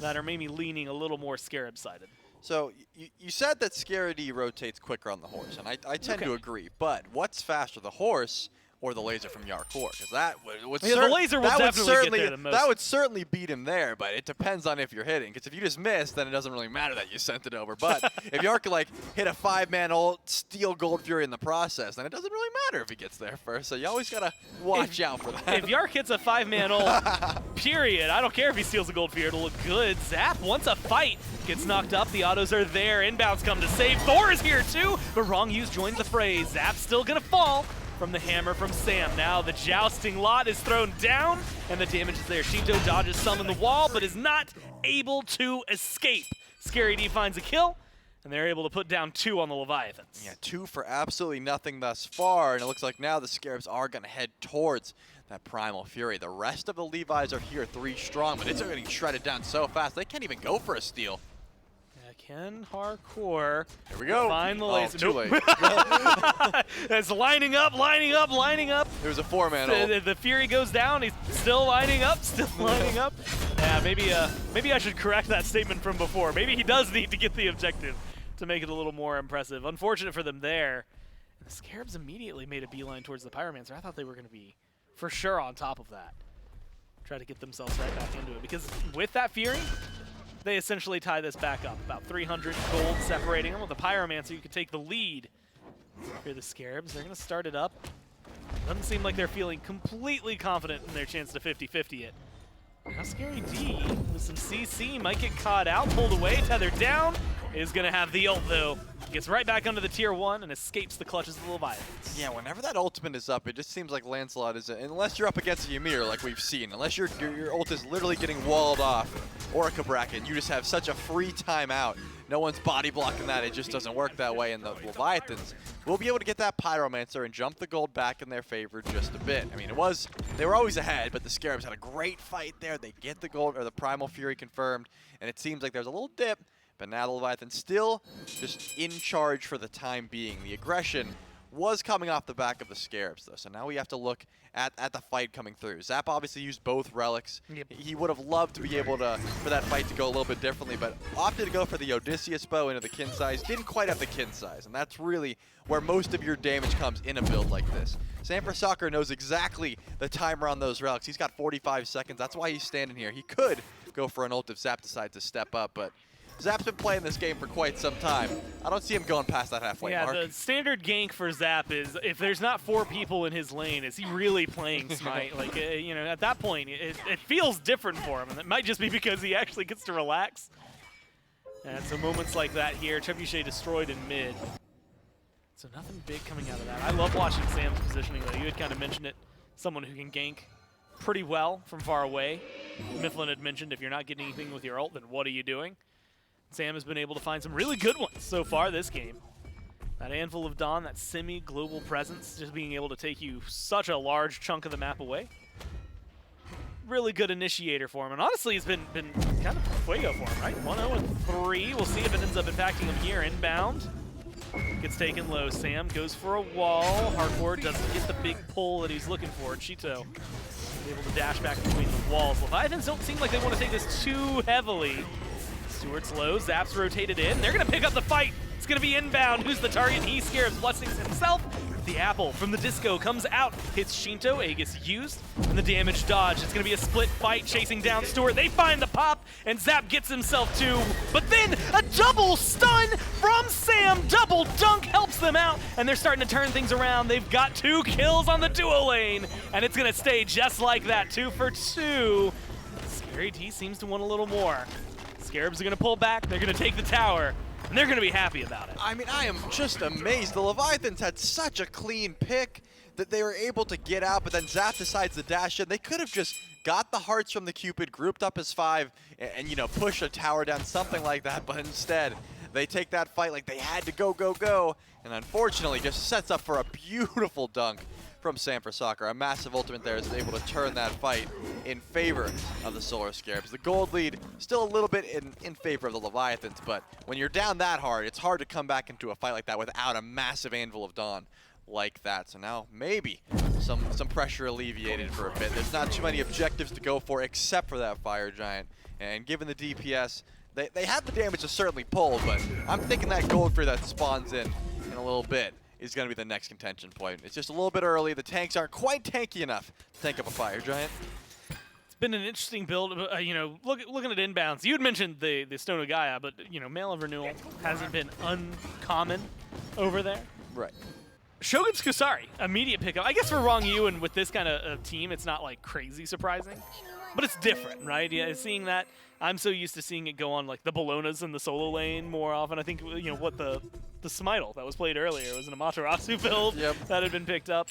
that are maybe leaning a little more Scarab-sided. So you said that Scary D rotates quicker on the horse, and I tend to agree. But what's faster, the horse or the laser from Jarcorrr? Because that would the laser will definitely get there the most. That would certainly beat him there, but it depends on if you're hitting. Because if you just miss, then it doesn't really matter that you sent it over. But if Jarcorrr hit a 5-man ult, steal Gold Fury in the process, then it doesn't really matter if he gets there first. So you always gotta watch out for that. If Jarcorrr hits a 5-man ult, period, I don't care if he steals a Gold Fury, it'll look good. Zap wants a fight. Gets knocked up, the autos are there, Inbound's come to save. Thor is here too, but Ronngyu joins the fray. Zap's still gonna fall from the hammer from Sam. Now the jousting lot is thrown down, and the damage is there. Sheento dodges some in the wall, but is not able to escape. Scary D finds a kill, and they're able to put down 2 on the Leviathans. Yeah, 2 for absolutely nothing thus far, and it looks like now the Scarabs are going to head towards that Primal Fury. The rest of the Levis are here 3 strong, but it's getting shredded down so fast, they can't even go for a steal. Can Jarcorrr Here we go. find the laser? Too late. It's lining up. There was a 4-man. The Fury goes down. He's still lining up. Yeah, maybe I should correct that statement from before. Maybe he does need to get the objective to make it a little more impressive. Unfortunate for them there. And the Scarabs immediately made a beeline towards the Pyromancer. I thought they were going to be for sure on top of that. Try to get themselves right back into it. Because with that Fury, they essentially tie this back up. About 300 gold separating them. With the Pyromancer, you could take the lead. Here the Scarabs, they're going to start it up. Doesn't seem like they're feeling completely confident in their chance to 50-50 it. Now Scary D with some CC might get caught out, pulled away, tethered down. Is going to have the ult though. Gets right back under the tier 1 and escapes the clutches of the Leviathans. Yeah, whenever that ultimate is up, it just seems like Lancelot is, unless you're up against a Ymir like we've seen, unless your ult is literally getting walled off, or a Bracket, you just have such a free time out. No one's body blocking that, it just doesn't work that way, and the Leviathans will be able to get that Pyromancer and jump the gold back in their favor just a bit. I mean, they were always ahead, but the Scarabs had a great fight there. They get the gold, or the Primal Fury confirmed, and it seems like there's a little dip. But now the Leviathan still just in charge for the time being. The aggression was coming off the back of the Scarabs, though. So now we have to look at the fight coming through. Zap obviously used both relics. Yep. He would have loved to be able to, for that fight to go a little bit differently, but opted to go for the Odysseus bow into the kin size. Didn't quite have the kin size, and that's really where most of your damage comes in a build like this. Sanfrecocr knows exactly the timer on those relics. He's got 45 seconds. That's why he's standing here. He could go for an ult if Zap decides to step up, but Zap's been playing this game for quite some time. I don't see him going past that halfway mark. Yeah, the standard gank for Zap is if there's not 4 people in his lane, is he really playing Smite? Like, you know, at that point, it feels different for him, and it might just be because he actually gets to relax. And so moments like that here, Trebuchet destroyed in mid. So nothing big coming out of that. I love watching Sam's positioning, though. You had kind of mentioned it. Someone who can gank pretty well from far away. Mifflin had mentioned if you're not getting anything with your ult, then what are you doing? Sam has been able to find some really good ones so far this game. That Anvil of Dawn, that semi-global presence, just being able to take you such a large chunk of the map away. Really good initiator for him, and honestly, he's been kind of fuego for him, right? 1-0-3. We'll see if it ends up impacting him here. Inbound. Gets taken low. Sam goes for a wall. Jarcorrr doesn't get the big pull that he's looking for. Sheento able to dash back between the walls. Leviathans don't seem like they want to take this too heavily. Stuart's low, Zap's rotated in. They're going to pick up the fight. It's going to be Inbound. Who's the target? He Scarabs Blessings himself. The apple from the disco comes out. Hits Sheento. Aegis used. And the damage dodge. It's going to be a split fight chasing down Stuart. They find the pop, and Zap gets himself too. But then a double stun from Sam. Double dunk helps them out, and they're starting to turn things around. They've got 2 kills on the duo lane, and it's going to stay just like that. 2 for 2. Scary D seems to want a little more. Scarabs are going to pull back. They're going to take the tower. And they're going to be happy about it. I mean, I am just amazed. The Leviathans had such a clean pick that they were able to get out, but then Zap decides to dash in. They could have just got the hearts from the Cupid, grouped up as 5, and you know, push a tower down, something like that, but instead, they take that fight like they had to go, and unfortunately just sets up for a beautiful dunk from Sanfrecocr. A massive ultimate there is able to turn that fight in favor of the Solar Scarabs. The gold lead still a little bit in favor of the Leviathans, but when you're down that hard, it's hard to come back into a fight like that without a massive Anvil of Dawn like that. So now maybe some pressure alleviated for a bit. There's not too many objectives to go for except for that Fire Giant, and given the DPS, they have the damage to certainly pull, but I'm thinking that gold for that spawns in a little bit is going to be the next contention point. It's just a little bit early. The tanks aren't quite tanky enough to tank up a Fire Giant. It's been an interesting build. You know, looking at inbounds, you had mentioned the Stone of Gaia, but you know, Mail of Renewal hasn't been uncommon over there. Right. Shogun's Kusari, immediate pickup. I guess for Ronngyu and with this kind of team, it's not like crazy surprising, but it's different, right? Yeah, seeing that, I'm so used to seeing it go on like the Bolognas in the solo lane more often. I think, you know, what the SMITE that was played earlier was an Amaterasu build that had been picked up.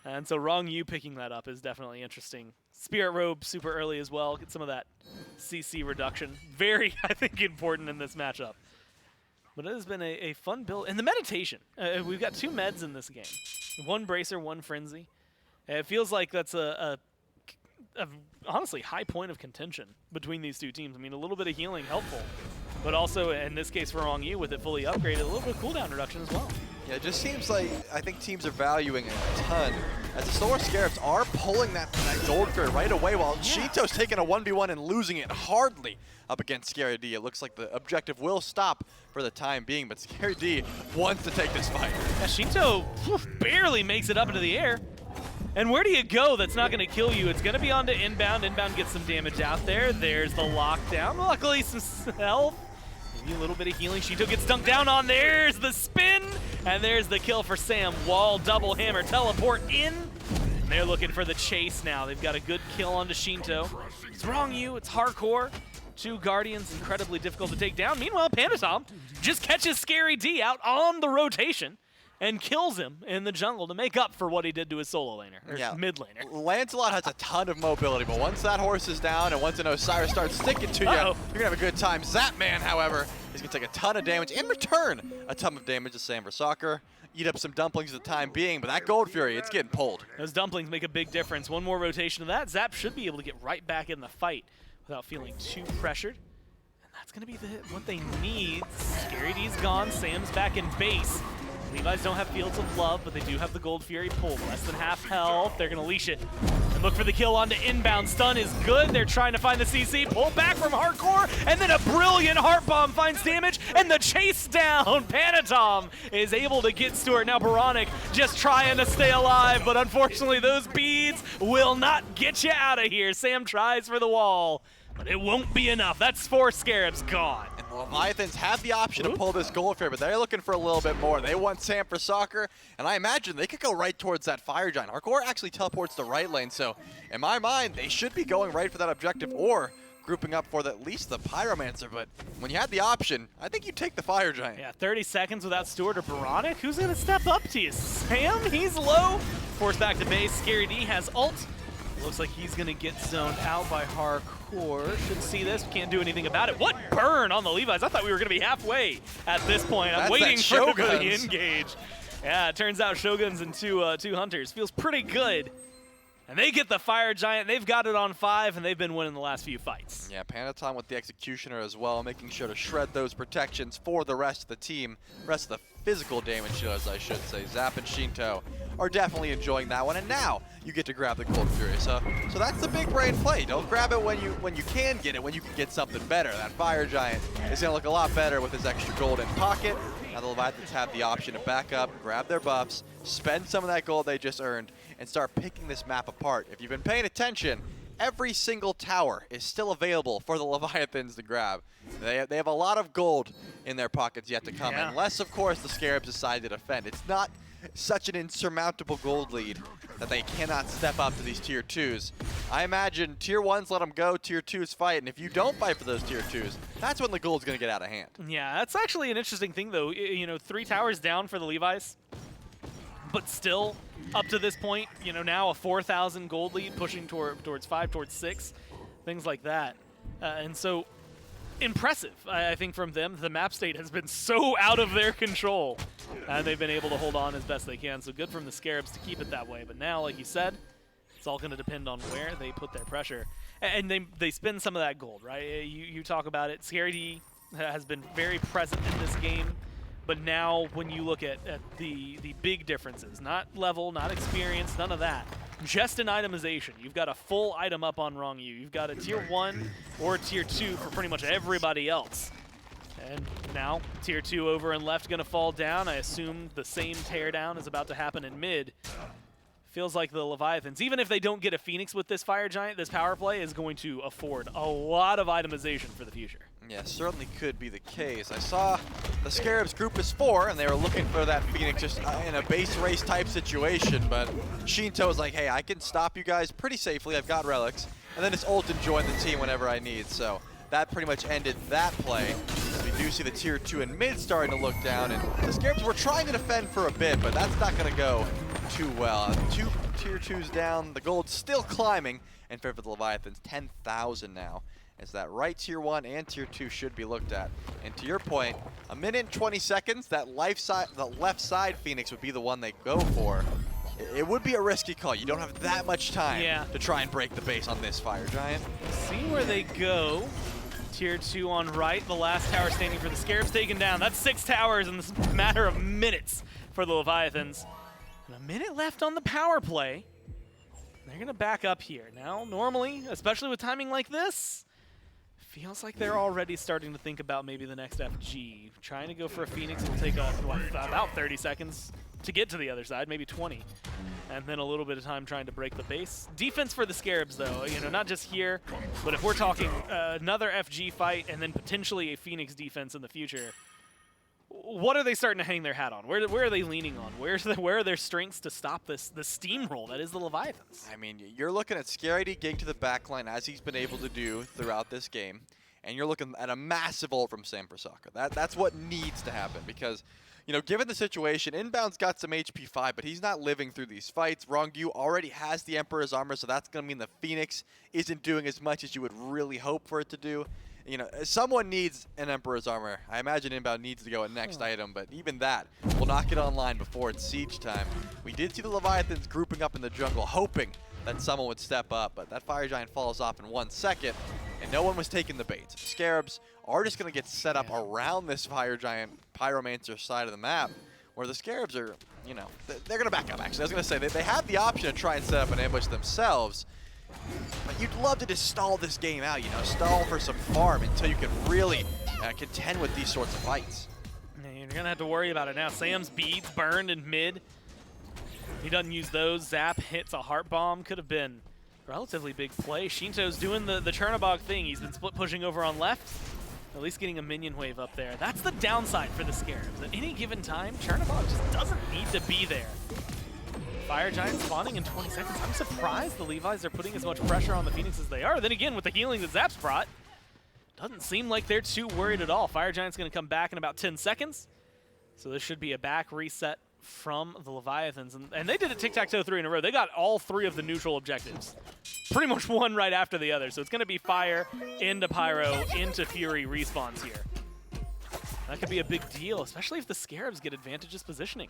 And so Ronngyu picking that up is definitely interesting. Spirit Robe super early as well. Get some of that CC reduction. Very, I think, important in this matchup. But it has been a fun build. And the meditation. We've got 2 meds in this game. 1 bracer, 1 frenzy. It feels like that's a honestly high point of contention between these 2 teams. I mean, a little bit of healing helpful, but also in this case for Ronngyu with it fully upgraded, a little bit of cooldown reduction as well. Yeah, it just seems like I think teams are valuing it a ton. As the Solar Scarabs are pulling that gold Fury right away while Sheento's taking a 1v1 and losing it hardly up against Scary D. It looks like the objective will stop for the time being, but Scary D wants to take this fight. Yeah, Sheento barely makes it up into the air. And where do you go that's not going to kill you? It's going to be onto Inbound. Inbound gets some damage out there. There's the lockdown. Luckily, some health. Maybe a little bit of healing. Sheento gets dunked down on. There's the spin. And there's the kill for Sam. Wall, double hammer, teleport in. And they're looking for the chase now. They've got a good kill onto Sheento. It's Ronngyu. It's Jarcorrr. 2 Guardians, incredibly difficult to take down. Meanwhile, Panitom just catches Scary D out on the rotation and kills him in the jungle to make up for what he did to his solo laner, or mid laner. Lancelot has a ton of mobility, but once that horse is down and once an Osiris starts sticking to you, you're going to have a good time. Zapman, however, is going to take a ton of damage. In return, a ton of damage to Sam for soccer. Eat up some dumplings at the time being, but that Gold Fury, it's getting pulled. Those dumplings make a big difference. 1 more rotation of that. Zap should be able to get right back in the fight without feeling too pressured. And that's going to be what they need. Scary D's gone. Sam's back in base. Levi's don't have Fields of Love, but they do have the Gold Fury pulled. Less than half health. They're going to leash it. And look for the kill onto Inbound. Stun is good. They're trying to find the CC. Pull back from Jarcorrr. And then a brilliant Heart Bomb finds damage. And the chase down. Panitom is able to get Stuart. Now oBoronic just trying to stay alive. But unfortunately, those beads will not get you out of here. Sam tries for the wall, but it won't be enough. That's 4 Scarabs gone. And the Leviathans have the option to pull this Gold Fury, but they're looking for a little bit more. They want Sam for soccer, and I imagine they could go right towards that Fire Giant. Jarcorrr actually teleports the right lane, so in my mind, they should be going right for that objective or grouping up for at least the Pyromancer, but when you had the option, I think you take the Fire Giant. Yeah, 30 seconds without Stuart or oBoronic. Who's going to step up to you? Sam? He's low. Forced back to base. Scary D has ult. Looks like he's going to get zoned out by Jarcorrr. Should see this. Can't do anything about it. What burn on the Levi's? I thought we were going to be halfway at this point. I'm waiting for the engage. Yeah, it turns out Shoguns and two Hunters. Feels pretty good. And they get the Fire Giant. They've got it on 5, and they've been winning the last few fights. Yeah, Panitom with the Executioner as well, making sure to shred those protections for the rest of the team. Rest of the physical damage dealers, I should say. Zap and Sheento are definitely enjoying that one, and now you get to grab the Gold Fury. So that's the big brain play. Don't grab it when you can get it, when you can get something better. That Fire Giant is going to look a lot better with his extra gold in pocket. Now the Leviathans have the option to back up, grab their buffs, spend some of that gold they just earned, and start picking this map apart. If you've been paying attention, every single tower is still available for the Leviathans to grab. They have a lot of gold in their pockets yet to come, unless, of course, the Scarabs decide to defend. It's not such an insurmountable gold lead that they cannot step up to these tier 2s. I imagine tier 1s let them go, tier 2s fight, and if you don't fight for those tier 2s, that's when the gold's going to get out of hand. Yeah, that's actually an interesting thing, though. You know, 3 towers down for the Levi's, but still, up to this point, you know, now a 4,000 gold lead pushing towards 5, towards 6, things like that. And so, impressive, I think, from them. The map state has been so out of their control, and they've been able to hold on as best they can. So good from the Scarabs to keep it that way. But now, like you said, it's all going to depend on where they put their pressure. And they spend some of that gold, right? You talk about it. Scary D has been very present in this game. But now when you look at the big differences, not level, not experience, none of that, just an itemization. You've got a full item up on Ronngyu. You've got a tier 1 or a tier 2 for pretty much everybody else. And now tier 2 over and left going to fall down. I assume the same teardown is about to happen in mid. Feels like the Leviathans, even if they don't get a Phoenix with this Fire Giant, this power play is going to afford a lot of itemization for the future. Yeah, certainly could be the case. I saw the Scarabs group is 4, and they were looking for that Phoenix just in a base race type situation, but Sheento was like, hey, I can stop you guys pretty safely. I've got relics. And then just ult and join the team whenever I need. So that pretty much ended that play. We do see the tier 2 and mid starting to look down, and the Scarabs were trying to defend for a bit, but that's not going to go too well. 2 tier 2s down, the gold's still climbing, and for the Leviathans, 10,000 now. is that right tier 1 and tier 2 should be looked at. And to your point, a minute and 20 seconds, the left side Phoenix would be the one they go for. It would be a risky call. You don't have that much time to try and break the base on this Fire Giant. See where they go. Tier 2 on right, the last tower standing for the Scarabs taken down. That's 6 towers in this matter of minutes for the Leviathans. And a minute left on the power play. They're going to back up here. Now, normally, especially with timing like this, feels like they're already starting to think about maybe the next FG. Trying to go for a Phoenix will take about 30 seconds to get to the other side, maybe 20. And then a little bit of time trying to break the base. Defense for the Scarabs, though, you know, not just here, but if we're talking another FG fight and then potentially a Phoenix defense in the future, what are they starting to hang their hat on? Where are they leaning on? Where are their strengths to stop this steamroll that is the Leviathans? I mean, you're looking at Scaredy gank to the backline as he's been able to do throughout this game, and you're looking at a massive ult from Sam Prasaka. That's what needs to happen because, you know, given the situation, Inbound's got some HP 5, but he's not living through these fights. Ronngyu already has the Emperor's Armor, so that's going to mean the Phoenix isn't doing as much as you would really hope for it to do. You know, someone needs an Emperor's Armor. I imagine Inbound needs to go at next item, but even that will not get online before it's siege time. We did see the Leviathans grouping up in the jungle, hoping that someone would step up, but that Fire Giant falls off in 1 second, and no one was taking the bait. Scarabs are just going to get set up around this Fire Giant Pyromancer side of the map, where the Scarabs are, you know, they're going to back up, actually. I was going to say, they have the option to try and set up an ambush themselves, but you'd love to just stall this game out, you know, stall for some farm until you can really contend with these sorts of fights. You're going to have to worry about it now. Sam's beads burned in mid. He doesn't use those. Zap hits a heart bomb. Could have been a relatively big play. Sheento's doing the Chernobog thing. He's been split pushing over on left. At least getting a minion wave up there. That's the downside for the Scarabs. At any given time, Chernobog just doesn't need to be there. Fire Giant spawning in 20 seconds. I'm surprised the Levi's are putting as much pressure on the Phoenix as they are. Then again, with the healing that Zap's brought, doesn't seem like they're too worried at all. Fire Giant's going to come back in about 10 seconds. So this should be a back reset from the Leviathans. And they did a tic-tac-toe 3 in a row. They got all 3 of the neutral objectives. Pretty much one right after the other. So it's going to be Fire into Pyro into Fury respawns here. That could be a big deal, especially if the Scarabs get advantageous positioning.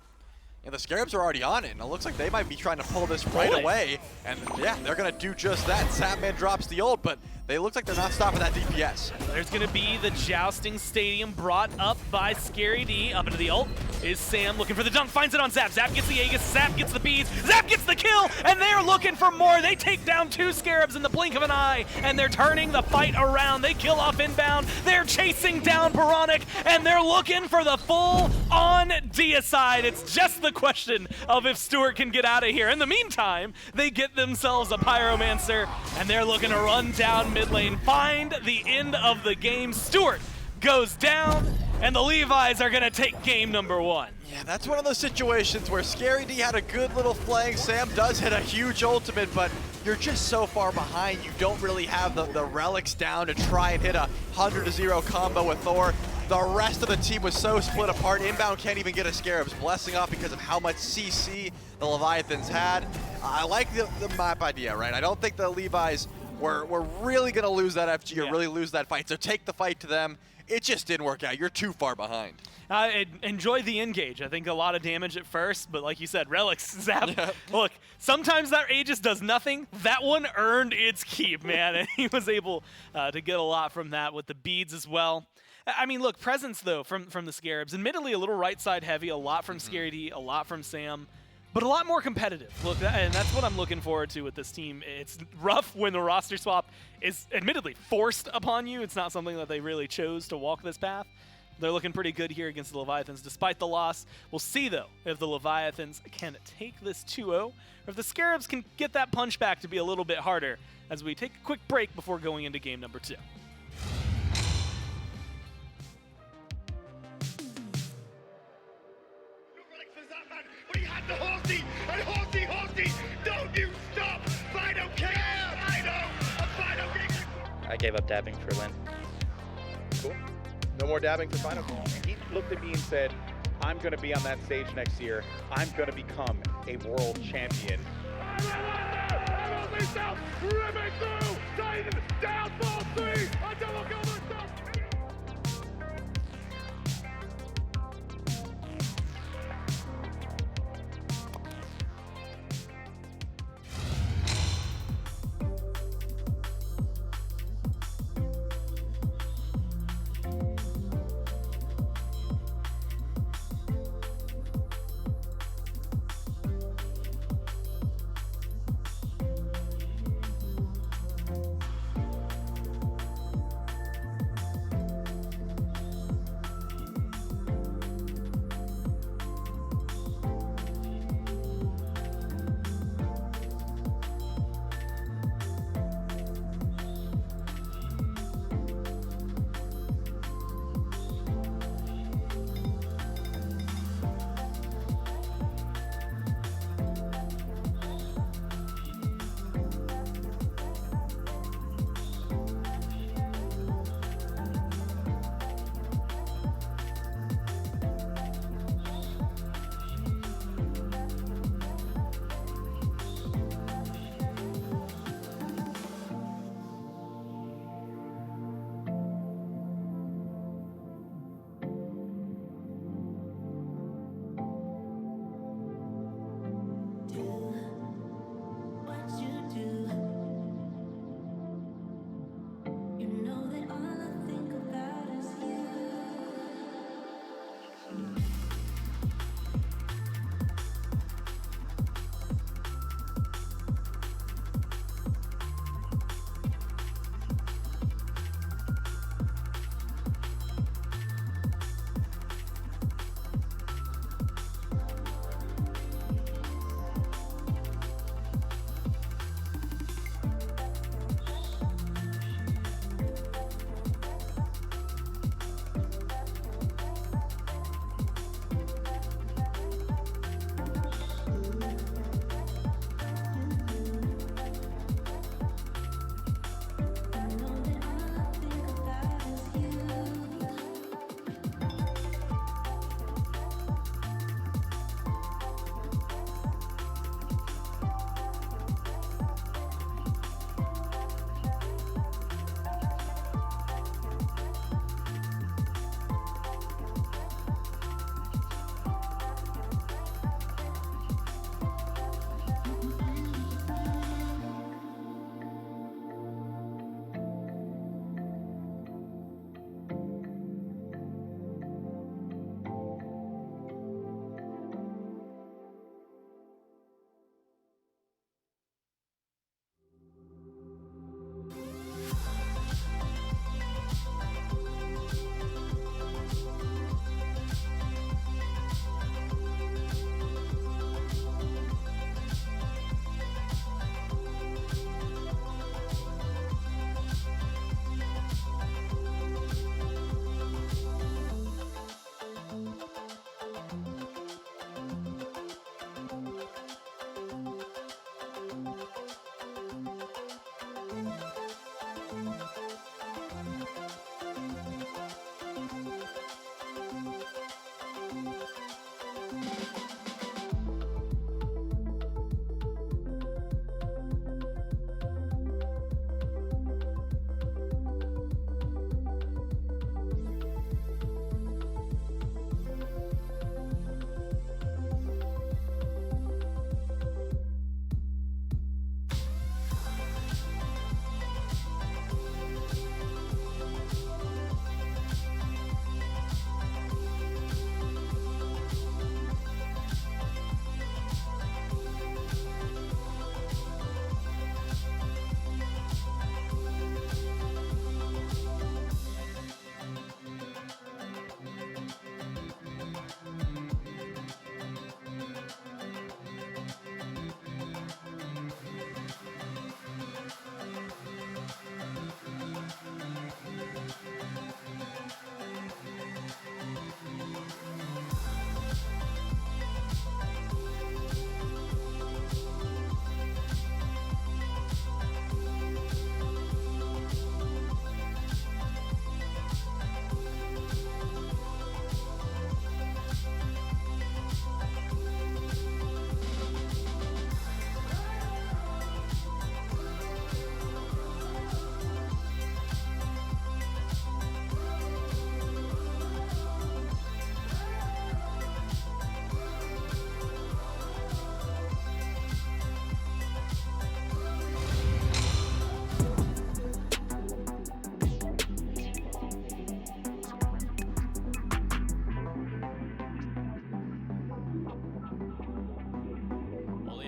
And the Scarabs are already on it, and it looks like they might be trying to pull this right away. And yeah, they're going to do just that. Zapman drops the ult, but they look like they're not stopping that DPS. There's going to be the Jousting Stadium brought up by Scary D. Up into the ult is Sam looking for the dunk, finds it on Zap. Zap gets the Aegis, Zap gets the beads, Zap gets the kill, and they're looking for more. They take down 2 Scarabs in the blink of an eye, and they're turning the fight around. They kill off Inbound. They're chasing down oBoronic, and they're looking for the full-on deicide. It's just the question of if Stuart can get out of here. In the meantime, they get themselves a Pyromancer, and they're looking to run down mid lane, find the end of the game. Stuart goes down, and the Levi's are going to take game number 1. Yeah, that's one of those situations where Scary D had a good little flank. Sam does hit a huge ultimate, but you're just so far behind. You don't really have the relics down to try and hit a 100-0 combo with Thor. The rest of the team was so split apart. Inbound can't even get a Scarabs, blessing off because of how much CC the Leviathans had. I like the map idea, right? I don't think the Levi's were really going to lose that FG or really lose that fight, so take the fight to them. It just didn't work out. You're too far behind. Enjoy the engage. I think a lot of damage at first, but like you said, relics, Zap. Yeah. Look, sometimes that Aegis does nothing. That one earned its keep, man, and he was able to get a lot from that with the beads as well. I mean, look, presence, though, from the Scarabs. Admittedly, a little right side heavy, a lot from Scary D, a lot from Sam, but a lot more competitive. Look, and that's what I'm looking forward to with this team. It's rough when the roster swap is admittedly forced upon you. It's not something that they really chose to walk this path. They're looking pretty good here against the Leviathans despite the loss. We'll see, though, if the Leviathans can take this 2-0, or if the Scarabs can get that punch back to be a little bit harder as we take a quick break before going into game number 2. The horsey, and horsey, don't you stop! I don't care! I know! I gave up dabbing for Lynn. Cool. No more dabbing for Final. He looked at me and said, I'm going to be on that stage next year. I'm going to become a world champion. Crossing south, ripping through. Titan down, ball 3. A double kill myself.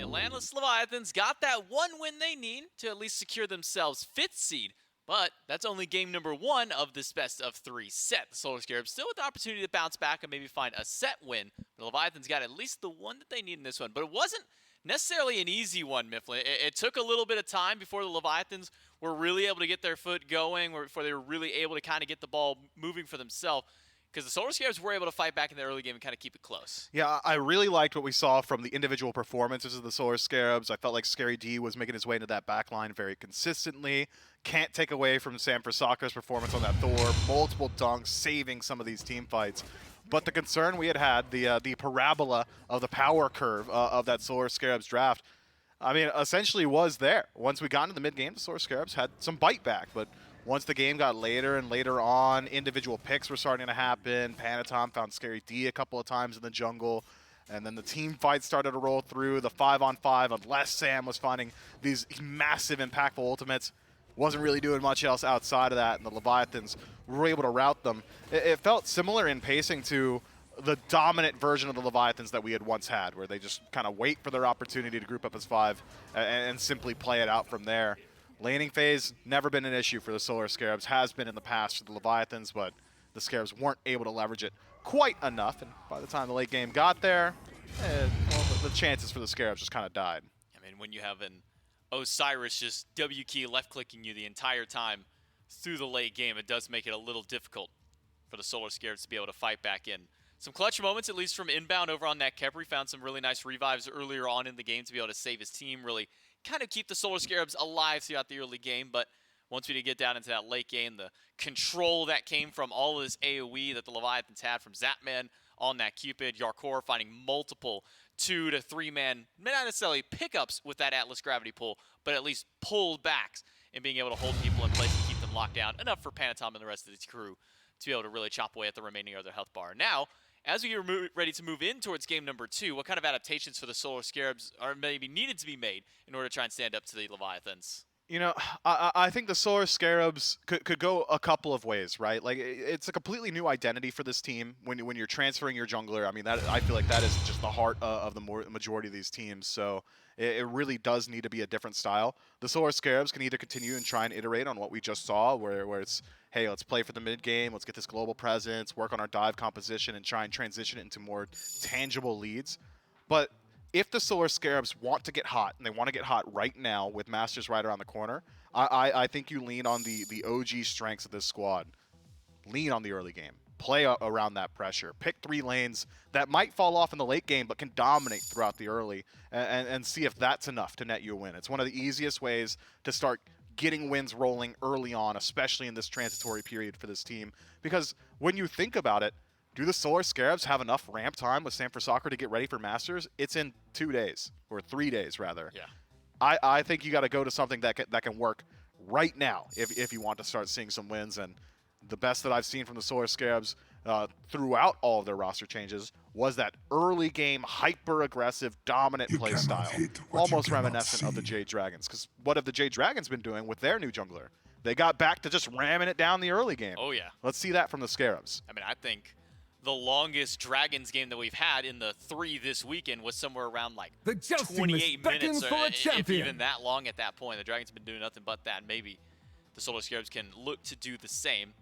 The Atlantis Leviathans got that one win they need to at least secure themselves 5th seed, but that's only game number 1 of this best of 3 set. The Solar Scarabs still with the opportunity to bounce back and maybe find a set win. The Leviathans got at least the one that they need in this one, but it wasn't necessarily an easy one, Mifflin. It took a little bit of time before the Leviathans were really able to get their foot going, or before they were really able to kind of get the ball moving for themselves, because the Solar Scarabs were able to fight back in the early game and kind of keep it close. Yeah, I really liked what we saw from the individual performances of the Solar Scarabs. I felt like Scary D was making his way into that back line very consistently. Can't take away from Zapman's performance on that Thor. Multiple dunks, saving some of these team fights. But the concern we had, the parabola of the power curve of that Solar Scarabs draft, I mean, essentially was there. Once we got into the mid-game, the Solar Scarabs had some bite back, but once the game got later and later on, individual picks were starting to happen. Panitom found Scary D a couple of times in the jungle. And then the team fights started to roll through. The 5-on-5, unless Sam was finding these massive, impactful ultimates, wasn't really doing much else outside of that. And the Leviathans were able to rout them. It felt similar in pacing to the dominant version of the Leviathans that we had once had, where they just kind of wait for their opportunity to group up as 5 and simply play it out from there. Laning phase, never been an issue for the Solar Scarabs, has been in the past for the Leviathans, but the Scarabs weren't able to leverage it quite enough, and by the time the late game got there, well, the chances for the Scarabs just kind of died. I mean, when you have an Osiris just W-key left-clicking you the entire time through the late game, it does make it a little difficult for the Solar Scarabs to be able to fight back in. Some clutch moments, at least from Inbound over on that Khepri. Found some really nice revives earlier on in the game to be able to save his team, really kind of keep the Solar Scarabs alive throughout the early game. But once we did get down into that late game, the control that came from all of this AoE that the Leviathans had from Zapman on that Cupid, Jarcorrr finding multiple 2- to 3-man, not necessarily pickups with that Atlas gravity pull, but at least pulled backs and being able to hold people in place and keep them locked down. Enough for Panitom and the rest of his crew to be able to really chop away at the remaining of their health bar. Now, as we are ready to move in towards game number 2, what kind of adaptations for the Solar Scarabs are maybe needed to be made in order to try and stand up to the Leviathans? You know, I think the Solar Scarabs could go a couple of ways, right? Like, it's a completely new identity for this team when you're transferring your jungler. I mean, I feel like that is just the heart of the majority of these teams. So it really does need to be a different style. The Solar Scarabs can either continue and try and iterate on what we just saw, where it's, hey, let's play for the mid game, let's get this global presence, work on our dive composition, and try and transition it into more tangible leads. But if the Solar Scarabs want to get hot, and they want to get hot right now with Masters right around the corner, I think you lean on the OG strengths of this squad. Lean on the early game. Play around that pressure. Pick 3 lanes that might fall off in the late game but can dominate throughout the early, and see if that's enough to net you a win. It's one of the easiest ways to start getting wins rolling early on, especially in this transitory period for this team. Because when you think about it, do the Solar Scarabs have enough ramp time with Zapman to get ready for Masters? It's in 2 days, or 3 days rather. Yeah. I think you got to go to something that can work right now if you want to start seeing some wins. And the best that I've seen from the Solar Scarabs throughout all of their roster changes was that early game, hyper-aggressive, dominant play style. Almost reminiscent of the Jade Dragons. Because what have the Jade Dragons been doing with their new jungler? They got back to just ramming it down the early game. Oh, yeah. Let's see that from the Scarabs. I mean, I think the longest Dragons game that we've had in the 3 this weekend was somewhere around like 28 minutes, or if even that long at that point. The Dragons have been doing nothing but that. Maybe the Solar Scarabs can look to do the same.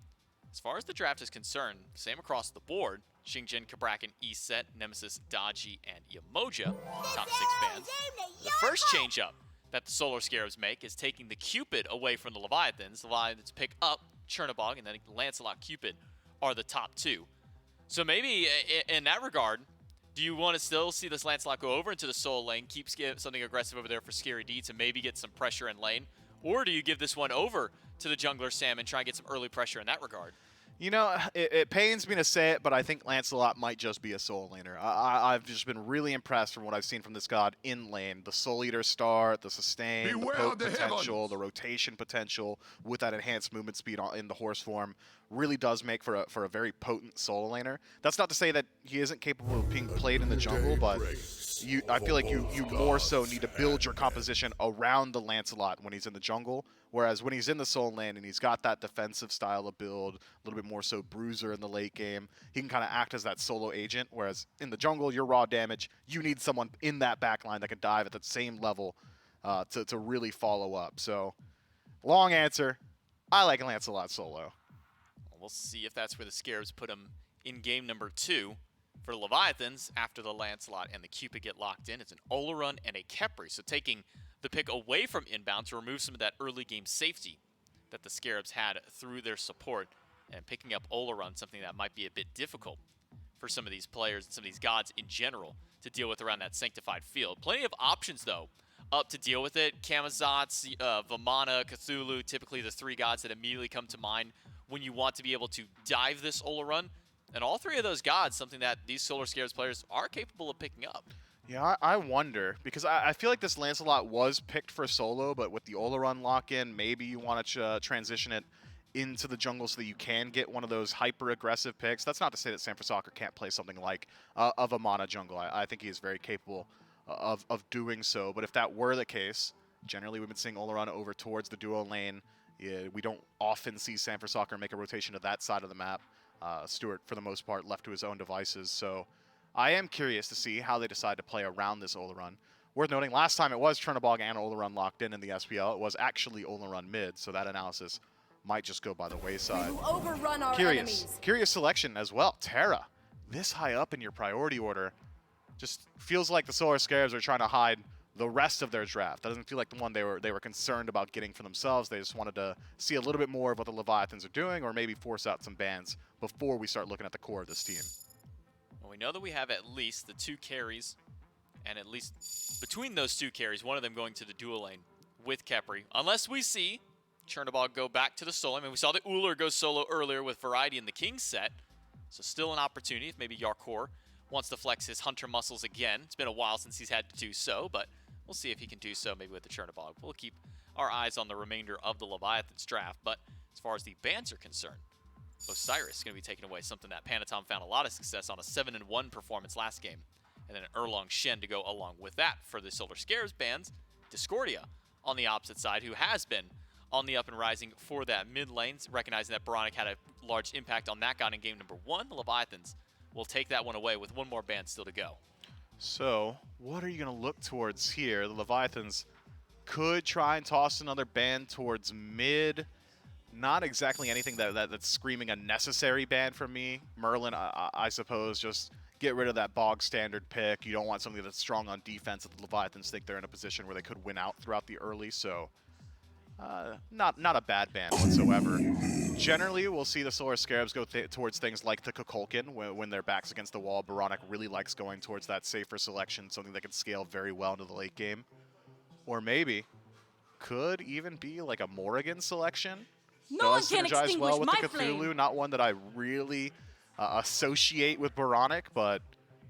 As far as the draft is concerned, same across the board. Xingjin, Kabrakan, Eset, Nemesis, Daji, and Yamoja, top 6 bans. The first change-up that the Solar Scarabs make is taking the Cupid away from the Leviathans. The Leviathans pick up Chernobog, and then Lancelot, Cupid are the top 2. So maybe in that regard, do you want to still see this Lancelot go over into the Soul lane, keep something aggressive over there for Scary D to maybe get some pressure in lane? Or do you give this one over to the jungler Sam and try and get some early pressure in that regard? You know, it pains me to say it, but I think Lancelot might just be a Soul laner. I've just been really impressed from what I've seen from this god in lane. The Soul Eater start, the sustain, the poke potential, the rotation potential with that enhanced movement speed in the horse form really does make for a very potent Soul laner. That's not to say that he isn't capable of being played in the jungle, but I feel like you more so need to build your composition around the Lancelot when he's in the jungle, whereas when he's in the Soul Lane and he's got that defensive style of build, a little bit more so bruiser in the late game, he can kind of act as that solo agent, whereas in the jungle, you're raw damage. You need someone in that backline that can dive at the same level to really follow up. So, long answer, I like Lancelot solo. We'll see if that's where the Scarabs put him in game number 2. For the Leviathans, after the Lancelot and the Cupid get locked in, it's an Olorun and a Khepri. So taking the pick away from Inbound to remove some of that early game safety that the Scarabs had through their support, and picking up Olorun, something that might be a bit difficult for some of these players and some of these gods in general to deal with around that sanctified field. Plenty of options, though, up to deal with it. Camazotz, Vamana, Cthulhu, typically the 3 gods that immediately come to mind when you want to be able to dive this Olorun. And all 3 of those gods, something that these Solar Scarabs players are capable of picking up. Yeah, I wonder, because I feel like this Lancelot was picked for solo, but with the Olorun lock-in, maybe you want to transition it into the jungle so that you can get one of those hyper-aggressive picks. That's not to say that Sanfrecoccer can't play something like a Vamana jungle. I think he is very capable of doing so, but if that were the case, generally we've been seeing Olorun over towards the duo lane. Yeah, we don't often see Sanfrecoccer make a rotation to that side of the map. Stuart, for the most part, left to his own devices. So I am curious to see how they decide to play around this Olorun. Worth noting, last time it was Chernobog and Olorun locked in the SPL. It was actually Olorun mid, so that analysis might just go by the wayside. Overrun our enemies. Curious selection as well. Terra, this high up in your priority order, just feels like the Solar Scarabs are trying to hide the rest of their draft. That doesn't feel like the one they were concerned about getting for themselves. They just wanted to see a little bit more of what the Leviathans are doing, or maybe force out some bans before we start looking at the core of this team. Well, we know that we have at least the 2 carries, and at least between those 2 carries, one of them going to the dual lane with Khepri. Unless we see Chernobog go back to the solo. I mean, we saw the Ullr go solo earlier with Variety in the King set, so still an opportunity if maybe Jarcorrr wants to flex his Hunter muscles again. It's been a while since he's had to do so, but we'll see if he can do so maybe with the Chernobog. We'll keep our eyes on the remainder of the Leviathans draft, but as far as the bans are concerned, Osiris is going to be taking away something that Panitom found a lot of success on, a 7-1 performance last game, and then an Erlong Shen to go along with that for the Solar Scarabs bans. Discordia on the opposite side, who has been on the up and rising for that mid lane, recognizing that Oboronic had a large impact on that god in game number 1. The Leviathans will take that one away with 1 more ban still to go. So, what are you going to look towards here? The Leviathans could try and toss another ban towards mid. Not exactly anything that's screaming a necessary ban from me. Merlin, I suppose, just get rid of that bog standard pick. You don't want something that's strong on defense that the Leviathans think they're in a position where they could win out throughout the early. So, not a bad ban whatsoever. Generally, we'll see the Solar Scarabs go towards things like the Kukulkan when their back's against the wall. Oboronic really likes going towards that safer selection, something that can scale very well into the late game. Or maybe could even be like a Morrigan selection. No one Does can synergize well extinguish with my the Cthulhu. flame. Not one that I really associate with Oboronic, but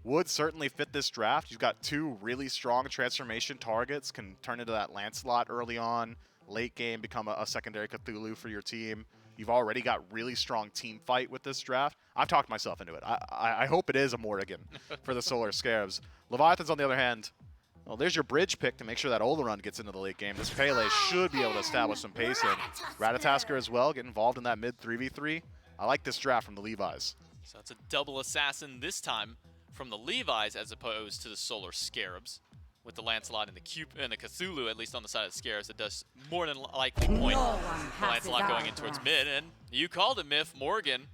would certainly fit this draft. You've got 2 really strong transformation targets, can turn into that Lancelot early on, late game become a secondary Cthulhu for your team. You've already got really strong team fight with this draft. I've talked myself into it. I hope it is a Morrigan for the Solar Scarabs. Leviathans, on the other hand, well, there's your bridge pick to make sure that Olorun gets into the late game. This Pele should be able to establish some pacing. Ratatoskr as well, get involved in that mid 3v3. I like this draft from the Levis. So it's a double assassin this time from the Levis as opposed to the Solar Scarabs, with the Lancelot and the Cupid and the Cthulhu, at least on the side of the Scarabs, that does more than likely point the Lancelot going in towards mid. And you called it, Myth. Morrigan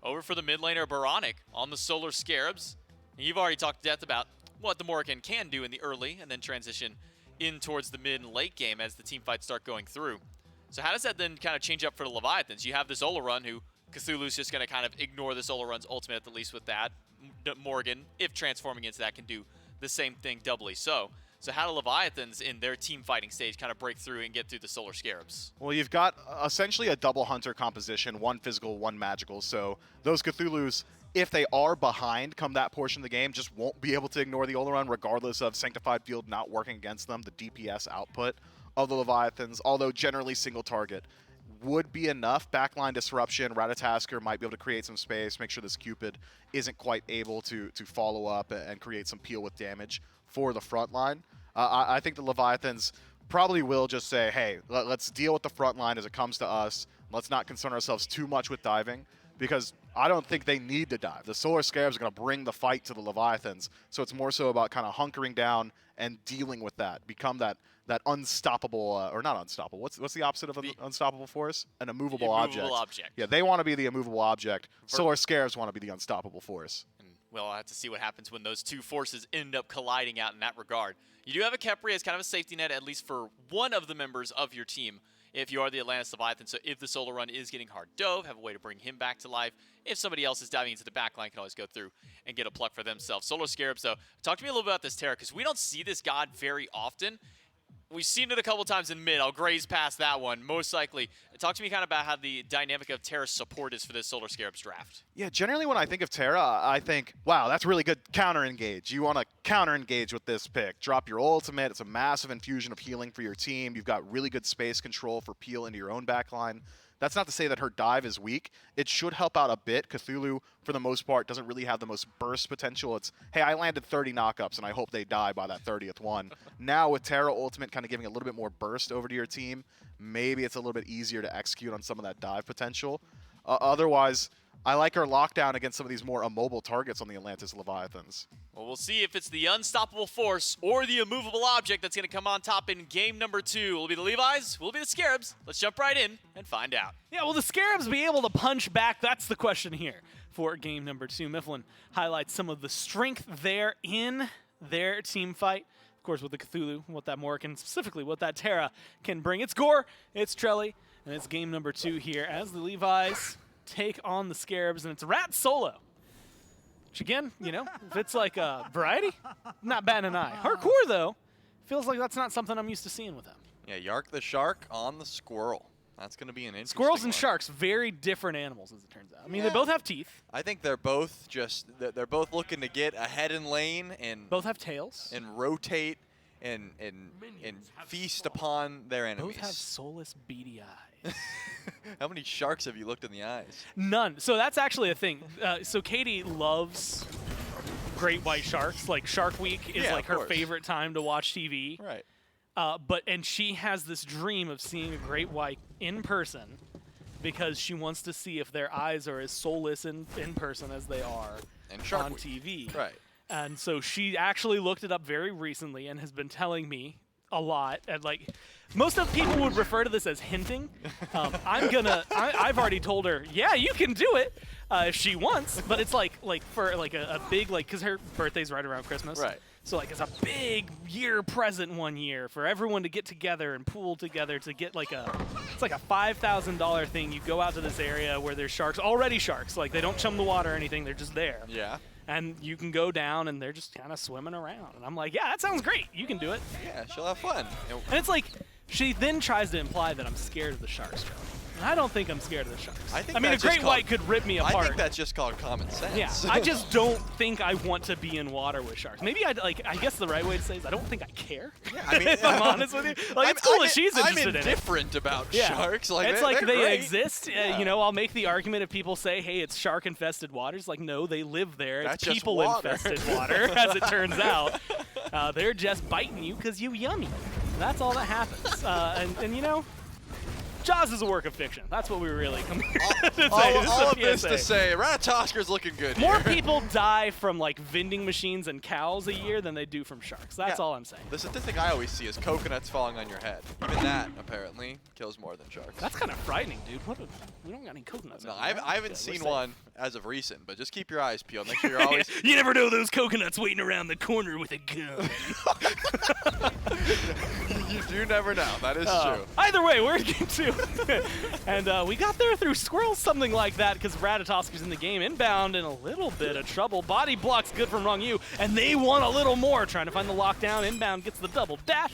over for the mid laner Oboronic on the Solar Scarabs. And you've already talked to death about what the Morrigan can do in the early and then transition in towards the mid and late game as the team fights start going through. So how does that then kind of change up for the Leviathans? You have this Olorun who Cthulhu's just going to kind of ignore this Olorun's ultimate, at least with that. Morrigan, if transforming into that, can do the same thing doubly so. So how do Leviathans in their team fighting stage kind of break through and get through the Solar Scarabs? Well, you've got essentially a double hunter composition, 1 physical, 1 magical. So those Cthulhus, if they are behind come that portion of the game, just won't be able to ignore the Olorun regardless of Sanctified Field not working against them, the DPS output of the Leviathans, although generally single target would be enough. Backline disruption, Ratatoskr might be able to create some space, make sure this Cupid isn't quite able to follow up and create some peel with damage for the front line. I think the Leviathans probably will just say, hey, let's deal with the front line as it comes to us. Let's not concern ourselves too much with diving, because I don't think they need to dive. The Solar Scarabs are going to bring the fight to the Leviathans, so it's more so about kind of hunkering down and dealing with that. Become that unstoppable, or not unstoppable. What's the opposite of an unstoppable force? An immovable object. Yeah, they want to be the immovable object. Solar Scarabs want to be the unstoppable force. And we'll have to see what happens when those two forces end up colliding out in that regard. You do have a Khepri as kind of a safety net, at least for one of the members of your team, if you are the Atlantis Leviathan. So if the Olorun is getting hard dove, have a way to bring him back to life. If somebody else is diving into the back line, can always go through and get a pluck for themselves. Solar Scarabs, though, talk to me a little bit about this Terra, because we don't see this god very often. We've seen it a couple times in mid. I'll graze past that one, most likely. Talk to me kind of about how the dynamic of Terra support is for this Solar Scarabs draft. Yeah, generally when I think of Terra, I think, wow, that's really good counter-engage. You want to counter-engage with this pick. Drop your ultimate. It's a massive infusion of healing for your team. You've got really good space control for peel into your own backline. That's not to say that her dive is weak. It should help out a bit. Cthulhu, for the most part, doesn't really have the most burst potential. It's, hey, I landed 30 knockups, and I hope they die by that 30th one. Now with Terra Ultimate kind of giving a little bit more burst over to your team, maybe it's a little bit easier to execute on some of that dive potential. Otherwise, I like her lockdown against some of these more immobile targets on the Atlantis Leviathans. Well, we'll see if it's the unstoppable force or the immovable object that's going to come on top in game number 2. Will it be the Levi's? Will it be the Scarabs? Let's jump right in and find out. Yeah, will the Scarabs be able to punch back? That's the question here for game number 2. Mifflin highlights some of the strength there in their team fight. Of course, with the Cthulhu, what that Morrigan, specifically what that Terra can bring. It's Gore, it's Trelly, and it's game number 2 here as the Levi's take on the Scarabs, and it's Rat solo. Which again, you know, if it's like a variety, not batting an eye. Hardcore, though, feels like that's not something I'm used to seeing with him. Yeah, Yark the Shark on the Squirrel. That's going to be an interesting Squirrels and one. sharks, very different animals, as it turns out. I mean, they both have teeth. I think they're both they're both looking to get ahead in lane and Both have tails. and rotate and feast upon their enemies. Both have soulless, beady eyes. How many sharks have you looked in the eyes? None. So that's actually a thing. So Katie loves great white sharks. Like Shark Week is Yeah, like of her course. favorite time to watch TV. Right. And she has this dream of seeing a great white in person because she wants to see if their eyes are as soulless in person as they are And Shark on Week. TV. Right. And so she actually looked it up very recently and has been telling me a lot. And like, most of people would refer to this as hinting. I've already told her, yeah, you can do it if she wants. But it's like for like a big, like, because her birthday's right around Christmas. Right. So like it's a big year present one year for everyone to get together and pool together to get like it's like a $5,000 thing. You go out to this area where there's sharks, already sharks. Like they don't chum the water or anything. They're just there. Yeah. And you can go down and they're just kind of swimming around. And I'm like, yeah, that sounds great. You can do it. Yeah, she'll have fun. And it's like, she then tries to imply that I'm scared of the sharks, Joe. And I don't think I'm scared of the sharks. I think mean, a that's just great white could rip me apart. I think that's just called common sense. Yeah, I just don't think I want to be in water with sharks. Maybe I guess the right way to say is I don't think I care. Yeah, I mean, if I'm honest with you. Like, it's cool that she's interested in it. I'm indifferent about Yeah. sharks. Like, it's like they're they great. exist. Yeah. You know, I'll make the argument if people say, hey, it's shark-infested waters. Like, no, they live there. That's It's just people-infested water, as it turns out. They're just biting you because you yummy. That's all that happens. And you know, Jaws is a work of fiction. That's what we really come here to say. All of this PSA. to say, Ratatoskr's looking good More here. people die from like vending machines and cows a year than they do from sharks. That's Yeah. all I'm saying. The statistic I always see is coconuts falling on your head. Even that, apparently, kills more than sharks. That's kind of frightening, dude. We don't got any coconuts. No, out I there. haven't We're seen safe. one as of recent, but just keep your eyes peeled. Make sure you're always... You never know those coconuts waiting around the corner with a gun. You do never know. That is true. Either way, we're in game 2. And we got there through squirrels, something like that, because Ratatoskr's in the game. Inbound in a little bit of trouble. Body blocks good from Ronngyu, and they want a little more, trying to find the lockdown. Inbound gets the double dash,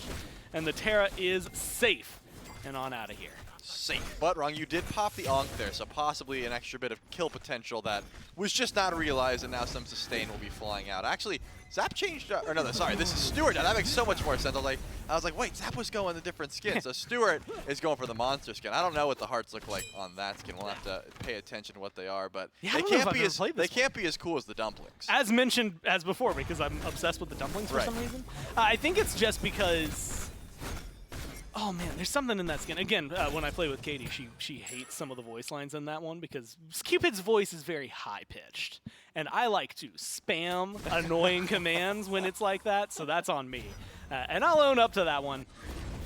and the Terra is safe and on out of here. safe. But Ronngyu did pop the Onk there, so possibly an extra bit of kill potential that was just not realized, and now some sustain will be flying out. Actually, Zap changed, or no, sorry, this is Stuart now. That makes so much more sense. I was like, wait, Zap was going the different skin. So Stuart is going for the monster skin. I don't know what the hearts look like on that skin. We'll have to pay attention to what they are, but yeah, they can't be as cool as the dumplings. As mentioned as before, because I'm obsessed with the dumplings for some reason. I think it's just because, oh man, there's something in that skin. Again, when I play with Katie, she hates some of the voice lines in that one because Cupid's voice is very high-pitched. And I like to spam annoying commands when it's like that, so that's on me. And I'll own up to that one.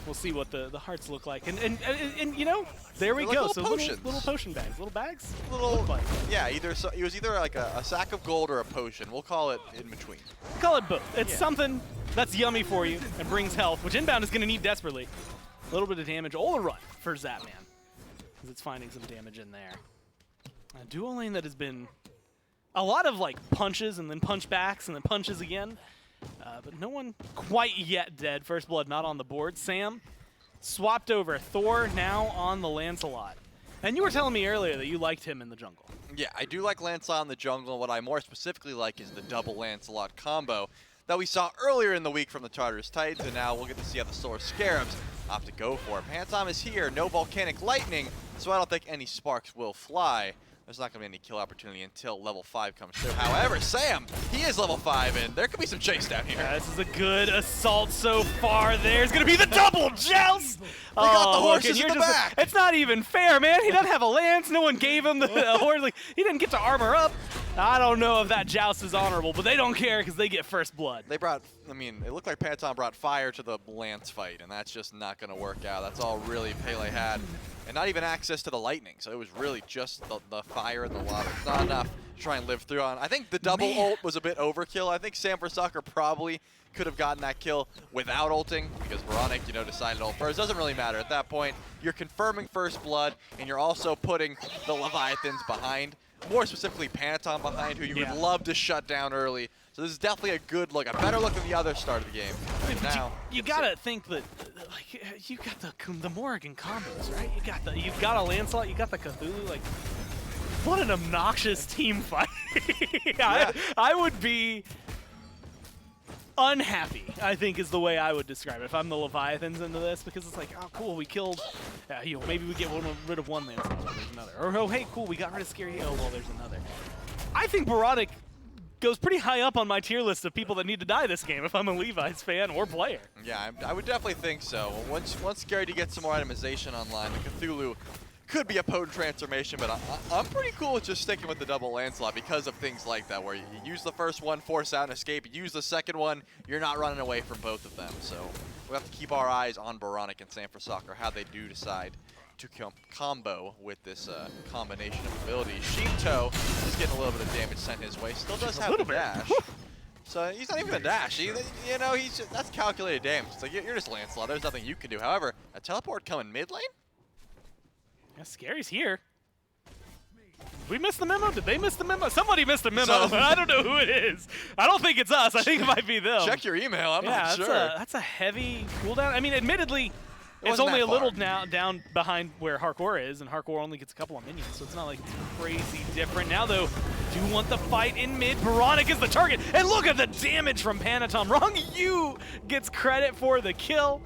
We'll see what the hearts look like. And you know, there we go. So little potion bags. Little bags? Yeah, it was either like a sack of gold or a potion. We'll call it in between. Call it both. It's something that's yummy for you and brings health, which Inbound is going to need desperately. A little bit of damage. Olorun for Zapman, because it's finding some damage in there. A duo lane that has been a lot of like punches and then punch backs and then punches again. But no one quite yet dead. First blood not on the board. Sam swapped over. Thor now on the Lancelot. And you were telling me earlier that you liked him in the jungle. Yeah, I do like Lancelot in the jungle. What I more specifically like is the double Lancelot combo that we saw earlier in the week from the Tartarus Titans, and now we'll get to see how the Solar Scarabs opt to go for it. Panitom is here, no volcanic lightning, so I don't think any sparks will fly. There's not going to be any kill opportunity until level 5 comes through. However, Sam, he is level 5, and there could be some chase down here. Yeah, this is a good assault so far. There's going to be the double joust. They got the horses in the back. It's not even fair, man. He doesn't have a lance. No one gave him the horse. Like, he didn't get to armor up. I don't know if that joust is honorable, but they don't care because they get first blood. They brought, I mean, it looked like Panitom brought fire to the lance fight, and that's just not going to work out. That's all really Pele had. And not even access to the lightning, so it was really just the fire and the lava. It's not enough to try and live through on. I think the double ult was a bit overkill. I think Sam for Soccer probably could have gotten that kill without ulting, because Oboronic, you know, decided to ult first. Doesn't really matter at that point. You're confirming first blood, and you're also putting the Leviathans behind. More specifically, Panitom behind, who you would love to shut down early. So this is definitely a good look, a better look than the other start of the game. And now you gotta think that, like, you got the Morrigan combos, right? You've got a Lancelot, you got the Cthulhu. Like, what an obnoxious team fight! I would be unhappy, I think, is the way I would describe it if I'm the Leviathans into this, because it's like, oh cool, we killed, you know, maybe we get rid of one Lancelot, well, there's another. Or oh hey, cool, we got rid of Scary, oh well, there's another. I think Oboronic goes pretty high up on my tier list of people that need to die this game if I'm a Levi's fan or player. Yeah, I would definitely think so. Once Scary gets some more itemization online, the Cthulhu could be a potent transformation, but I'm pretty cool with just sticking with the double Lancelot because of things like that, where you use the first one, force out and escape, you use the second one, you're not running away from both of them. So we'll have to keep our eyes on Oboronic and Sam for Soccer, how they do decide to combo with this combination of abilities. Sheento is getting a little bit of damage sent his way. Still does have a dash. So he's not even a dash. You know, that's calculated damage. It's like, you're just Lancelot. There's nothing you can do. However, a teleport coming mid lane? Yeah, Scary's here. We missed the memo? Did they miss the memo? Somebody missed the memo, but I don't know who it is. I don't think it's us. I think it might be them. Check your email. I'm not sure. That's a heavy cooldown. I mean, admittedly, it's only a little down behind where Jarcorrr is, and Jarcorrr only gets a couple of minions, so it's not like it's crazy different. Now, though, do want the fight in mid. Oboronic is the target, and look at the damage from Panitom. Ronngyu gets credit for the kill,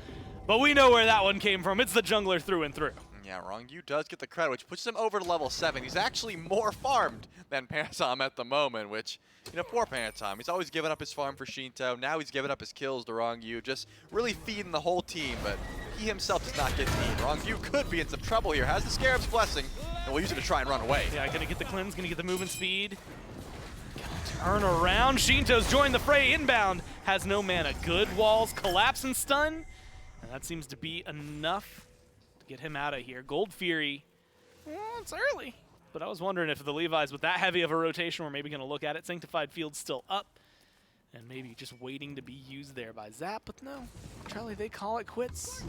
but we know where that one came from. It's the jungler through and through. Yeah, Ronngyu does get the credit, which puts him over to level 7. He's actually more farmed than Panitom at the moment, which, you know, poor Panitom. He's always given up his farm for Sheento. Now he's given up his kills to Ronngyu, just really feeding the whole team, but he himself does not get feed. Ronngyu could be in some trouble here. Has the Scarab's Blessing, and we'll use it to try and run away. Yeah, gonna get the cleanse, gonna get the movement speed. Turn around. Sheento's joined the fray. Inbound has no mana. Good walls, collapse and stun, and that seems to be enough. Get him out of here. Gold Fury. Well, it's early. But I was wondering if the Levi's, with that heavy of a rotation, were maybe going to look at it. Sanctified Field's still up. And maybe just waiting to be used there by Zap. But no. Charlie, they call it quits.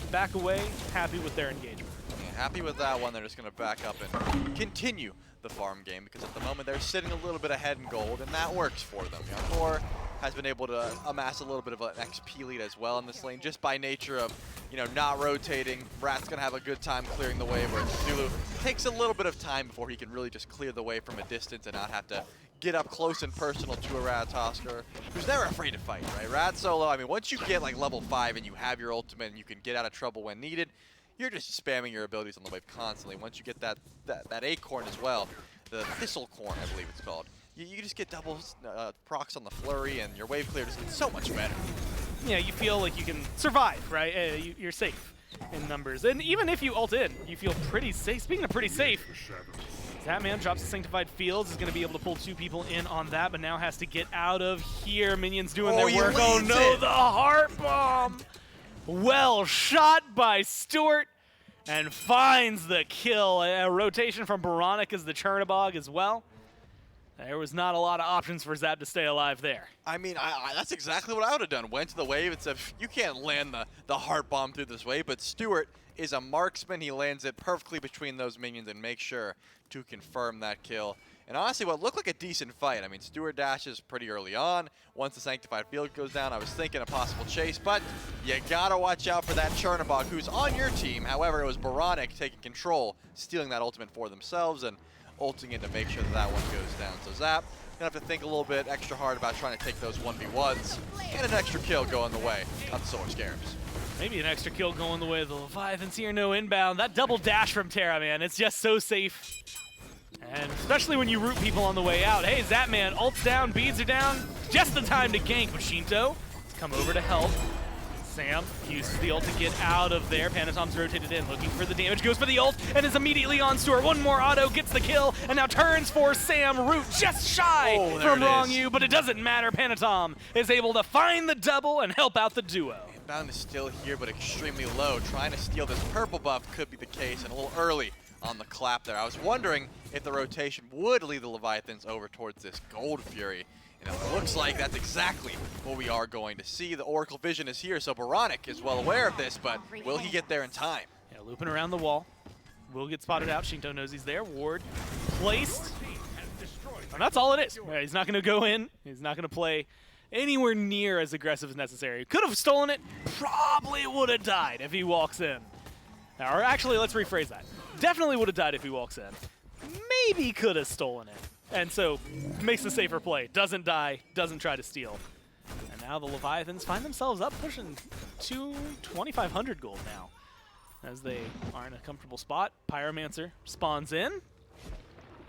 Back away. Happy with their engagement. Yeah, happy with that one. They're just going to back up and continue the farm game. Because at the moment, they're sitting a little bit ahead in gold. And that works for them. Jarcorrr has been able to amass a little bit of an XP lead as well in this lane, just by nature of, you know, not rotating. Rat's going to have a good time clearing the wave, where Cthulhu takes a little bit of time before he can really just clear the way from a distance and not have to get up close and personal to a Ratatoskr, who's never afraid to fight, right? Rat solo, I mean, once you get like level 5 and you have your ultimate and you can get out of trouble when needed, you're just spamming your abilities on the wave constantly. Once you get that acorn as well, the thistle corn, I believe it's called, you just get double procs on the flurry, and your wave clear just gets so much better. Yeah, you feel like you can survive, right? You're safe in numbers. And even if you ult in, you feel pretty safe. Speaking of pretty safe, Zapman drops the Sanctified Fields, is going to be able to pull 2 people in on that, but now has to get out of here. Minions doing their work. Oh no, the heart bomb! Well shot by Stuart, and finds the kill. A rotation from oBoronic as the Chernobog as well. There was not a lot of options for Zap to stay alive there. I mean, that's exactly what I would have done. Went to the wave and said, you can't land the heart bomb through this wave, but Stuart is a marksman. He lands it perfectly between those minions and makes sure to confirm that kill. And honestly, what looked like a decent fight. I mean, Stuart dashes pretty early on. Once the Sanctified Field goes down, I was thinking a possible chase, but you gotta watch out for that Chernobog, who's on your team. However, it was oBoronic taking control, stealing that ultimate for themselves, and ulting in to make sure that one goes down. So Zap gonna have to think a little bit extra hard about trying to take those 1v1s, and an extra kill going the way of the Solar Scarabs. Maybe an extra kill going the way of the Leviathans here. No inbound. That double dash from Terra, man, it's just so safe. And especially when you root people on the way out. Hey, Zapman, ult's down, beads are down. Just the time to gank, but Sheento has come over to help. Sam uses the ult to get out of there. Panitom's rotated in, looking for the damage. Goes for the ult and is immediately on Stuart. One more auto, gets the kill, and now turns for Sam. Root just shy from Ronngyu, but it doesn't matter. Panitom is able to find the double and help out the duo. Inbound is still here, but extremely low. Trying to steal this purple buff could be the case, and a little early on the clap there. I was wondering if the rotation would lead the Leviathans over towards this Gold Fury. And it looks like that's exactly what we are going to see. The Oracle Vision is here, so oBoronic is well aware of this, but will he get there in time? Yeah, looping around the wall. Will get spotted out. Sheento knows he's there. Ward placed. And that's all it is. Yeah, he's not going to go in. He's not going to play anywhere near as aggressive as necessary. Could have stolen it. Probably would have died if he walks in. Or actually, let's rephrase that. Definitely would have died if he walks in. Maybe could have stolen it. And so makes the safer play. Doesn't die, doesn't try to steal. And now the Leviathans find themselves up pushing to 2,500 gold now, as they are in a comfortable spot. Pyromancer spawns in,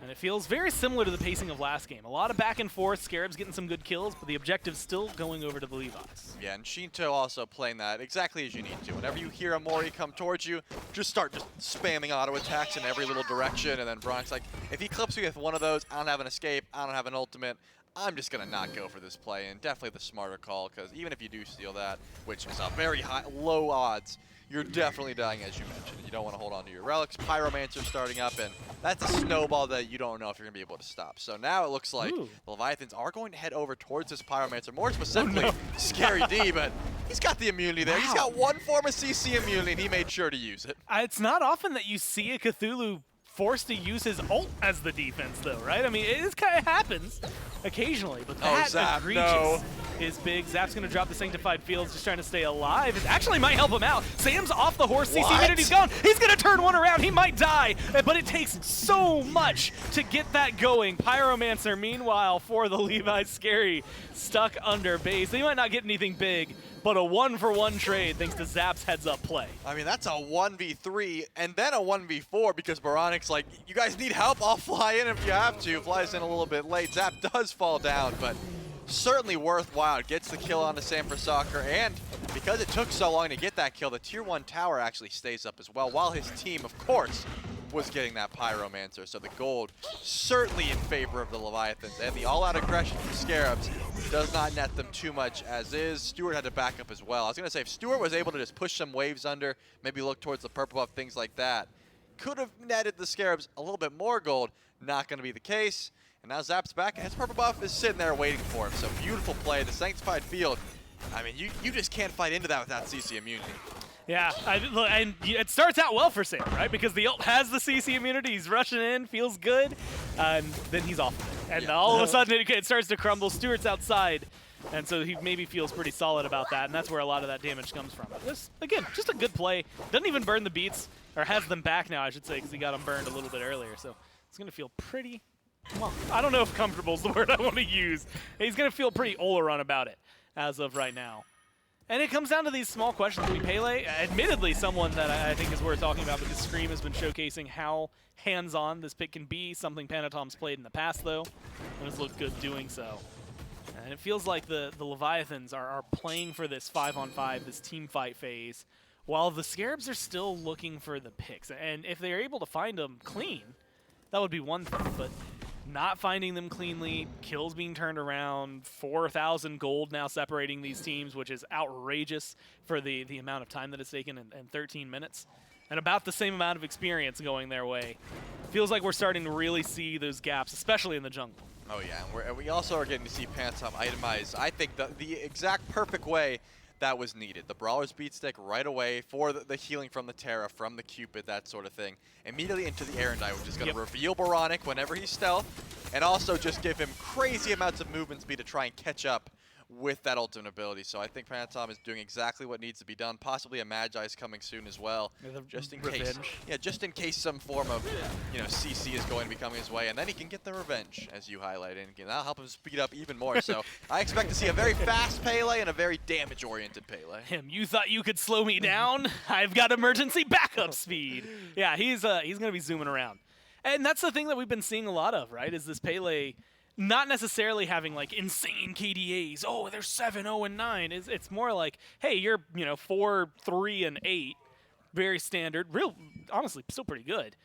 and it feels very similar to the pacing of last game. A lot of back and forth, Scarabs getting some good kills, but the objective's still going over to the Levi's. Yeah, and Sheento also playing that exactly as you need to. Whenever you hear a Mori come towards you, just start spamming auto attacks in every little direction, and then Bronic's like, if he clips me with one of those, I don't have an escape, I don't have an ultimate, I'm just going to not go for this play, and definitely the smarter call, because even if you do steal that, which is a very low odds, you're definitely dying, as you mentioned. You don't want to hold on to your relics. Pyromancer starting up, and that's a snowball that you don't know if you're going to be able to stop. So now it looks like the Leviathans are going to head over towards this Pyromancer, more specifically Scary D, but he's got the immunity there. Wow. He's got one form of CC immunity, and he made sure to use it. It's not often that you see a Cthulhu forced to use his ult as the defense, though, right? I mean, it kind of happens occasionally, but that Zap, egregious is big. Zap's going to drop the Sanctified Fields, just trying to stay alive. It actually might help him out. Sam's off the horse. CC immunity's gone. He's going to turn one around. He might die, but it takes so much to get that going. Pyromancer, meanwhile, for the Levi's Scary, stuck under base. They might not get anything big, but a 1-for-1 trade thanks to Zap's heads-up play. I mean, that's a 1v3 and then a 1v4 because Boronic's like, you guys need help? I'll fly in if you have to. Flies in a little bit late. Zap does fall down, but certainly worthwhile. Gets the kill onto Scarabs, and because it took so long to get that kill, the Tier 1 tower actually stays up as well, while his team, of course, was getting that Pyromancer. So the gold certainly in favor of the Leviathans, and the all-out aggression from Scarabs does not net them too much as is. Stuart had to back up as well. I was going to say, if Stuart was able to just push some waves under, maybe look towards the purple buff, things like that, could have netted the Scarabs a little bit more gold. Not going to be the case. And now Zap's back, and his purple buff is sitting there waiting for him. So beautiful play. The Sanctified Field, I mean, you just can't fight into that without CC immunity. Yeah, and it starts out well for Sam, right? Because the ult has the CC immunity. He's rushing in, feels good, and then he's off. And all of a sudden, it starts to crumble. Stuart's outside. And so he maybe feels pretty solid about that, and that's where a lot of that damage comes from. But this, again, just a good play. Doesn't even burn the beats, or has them back now, I should say, because he got them burned a little bit earlier. So it's going to feel pretty, well, I don't know if comfortable is the word I want to use. He's going to feel pretty Olorun about it as of right now. And it comes down to these small questions. I mean, Pele, admittedly someone that I think is worth talking about because Scream has been showcasing how hands-on this pick can be, something Panitom's played in the past, though, and has looked good doing so. And it feels like the Leviathans are playing for this 5-on-5, this team fight phase, while the Scarabs are still looking for the picks. And if they're able to find them clean, that would be one thing, but not finding them cleanly, kills being turned around, 4,000 gold now separating these teams, which is outrageous for the amount of time that it's taken in 13 minutes. And about the same amount of experience going their way. Feels like we're starting to really see those gaps, especially in the jungle. Oh yeah, and we also are getting to see Panitom itemize, I think, the exact perfect way that was needed. The Brawler's Beat Stick right away for the healing from the Terra, from the Cupid, that sort of thing. Immediately into the Erendite, which is going to reveal Oboronic whenever he's stealth, and also just give him crazy amounts of movement speed to try and catch up with that ultimate ability. So I think Panitom is doing exactly what needs to be done. Possibly a Magi is coming soon as well, just in case. Yeah, just in case some form of, CC is going to be coming his way, and then he can get the revenge, as you highlighted, and that'll help him speed up even more. So I expect to see a very fast Pele and a very damage-oriented Pele. You thought you could slow me down? I've got emergency backup speed. Yeah, he's going to be zooming around. And that's the thing that we've been seeing a lot of, right, is this Pele not necessarily having like insane KDAs. Oh, they're 7-0-9. It's more like, hey, you're 4-3-8, very standard. Real, honestly, still pretty good.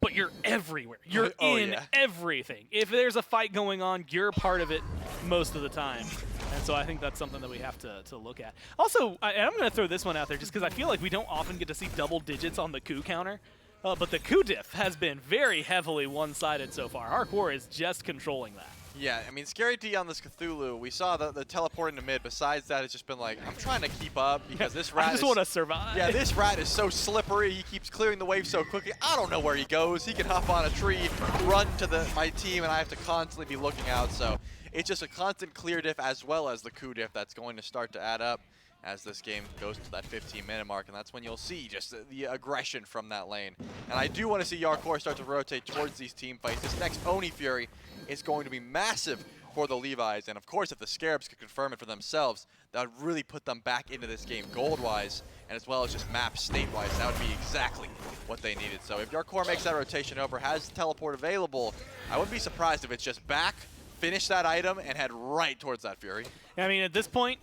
But you're everywhere. You're in everything. If there's a fight going on, you're part of it most of the time. And so I think that's something that we have to look at. Also, I'm going to throw this one out there just because I feel like we don't often get to see double digits on the coup counter. But the coup diff has been very heavily one-sided so far. Jarcorrr is just controlling that. Yeah, I mean, Scary D on this Cthulhu, we saw the teleport into mid. Besides that, it's just been like, I'm trying to keep up because this rat I just want to survive. Yeah, this rat is so slippery. He keeps clearing the wave so quickly. I don't know where he goes. He can hop on a tree, run to my team, and I have to constantly be looking out. So it's just a constant clear diff as well as the coup diff that's going to start to add up as this game goes to that 15-minute mark, and that's when you'll see just the aggression from that lane. And I do want to see Jarcorrr start to rotate towards these team fights. This next Oni Fury is going to be massive for the Levi's, and of course if the Scarabs could confirm it for themselves, that would really put them back into this game gold-wise, and as well as just map state-wise. That would be exactly what they needed. So if Jarcorrr makes that rotation over, has teleport available, I wouldn't be surprised if it's just back, finish that item, and head right towards that Fury. I mean, at this point,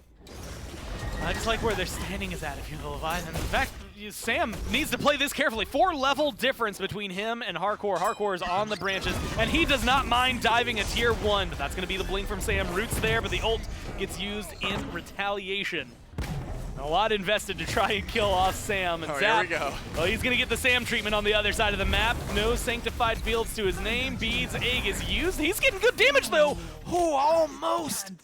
I just like where their standing is at if you're the Leviathan. In fact, Sam needs to play this carefully. 4-level difference between him and Jarcorrr. Jarcorrr is on the branches, and he does not mind diving a tier 1, but that's going to be the blink from Sam. Roots there, but the ult gets used in retaliation. A lot invested to try and kill off Sam. And Zap, here we go. Well, he's going to get the Sam treatment on the other side of the map. No sanctified fields to his name. Beads egg is used. He's getting good damage, though. Oh,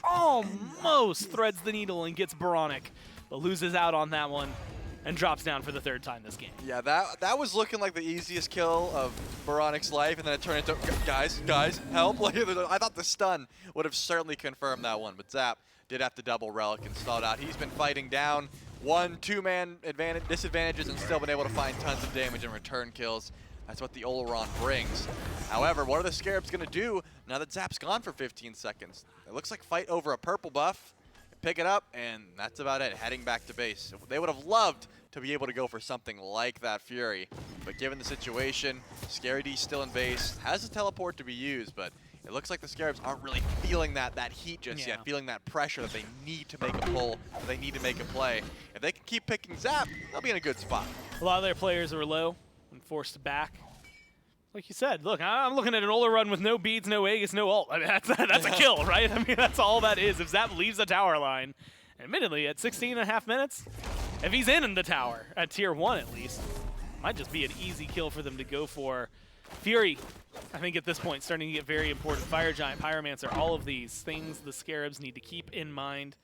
almost threads the needle and gets Oboronic, but loses out on that one and drops down for the 3rd time this game. Yeah, that was looking like the easiest kill of Boronic's life, and then it turned into, guys, help. Like, I thought the stun would have certainly confirmed that one, but Zap did have to double relic and stalled out. He's been fighting down 1-2-man disadvantages and still been able to find tons of damage and return kills. That's what the Olorun brings. However, what are the Scarabs going to do now that Zap's gone for 15 seconds? It looks like fight over a purple buff, pick it up, and that's about it, heading back to base. They would have loved to be able to go for something like that Fury, but given the situation, Scary D's still in base, has a teleport to be used, but it looks like the Scarabs aren't really feeling that heat just yet, feeling that pressure that they need to make a pull, that they need to make a play. If they can keep picking Zap, they'll be in a good spot. A lot of their players are low and forced back. Like you said, look, I'm looking at an Olorun with no beads, no Aegis, no ult. I mean, that's a kill, right? I mean, that's all that is. If Zap leaves the tower line, admittedly, at 16.5 minutes, if he's in the tower, at tier 1 at least, might just be an easy kill for them to go for. Fury, I think at this point, starting to get very important. Fire Giant, Pyromancer, all of these things the Scarabs need to keep in mind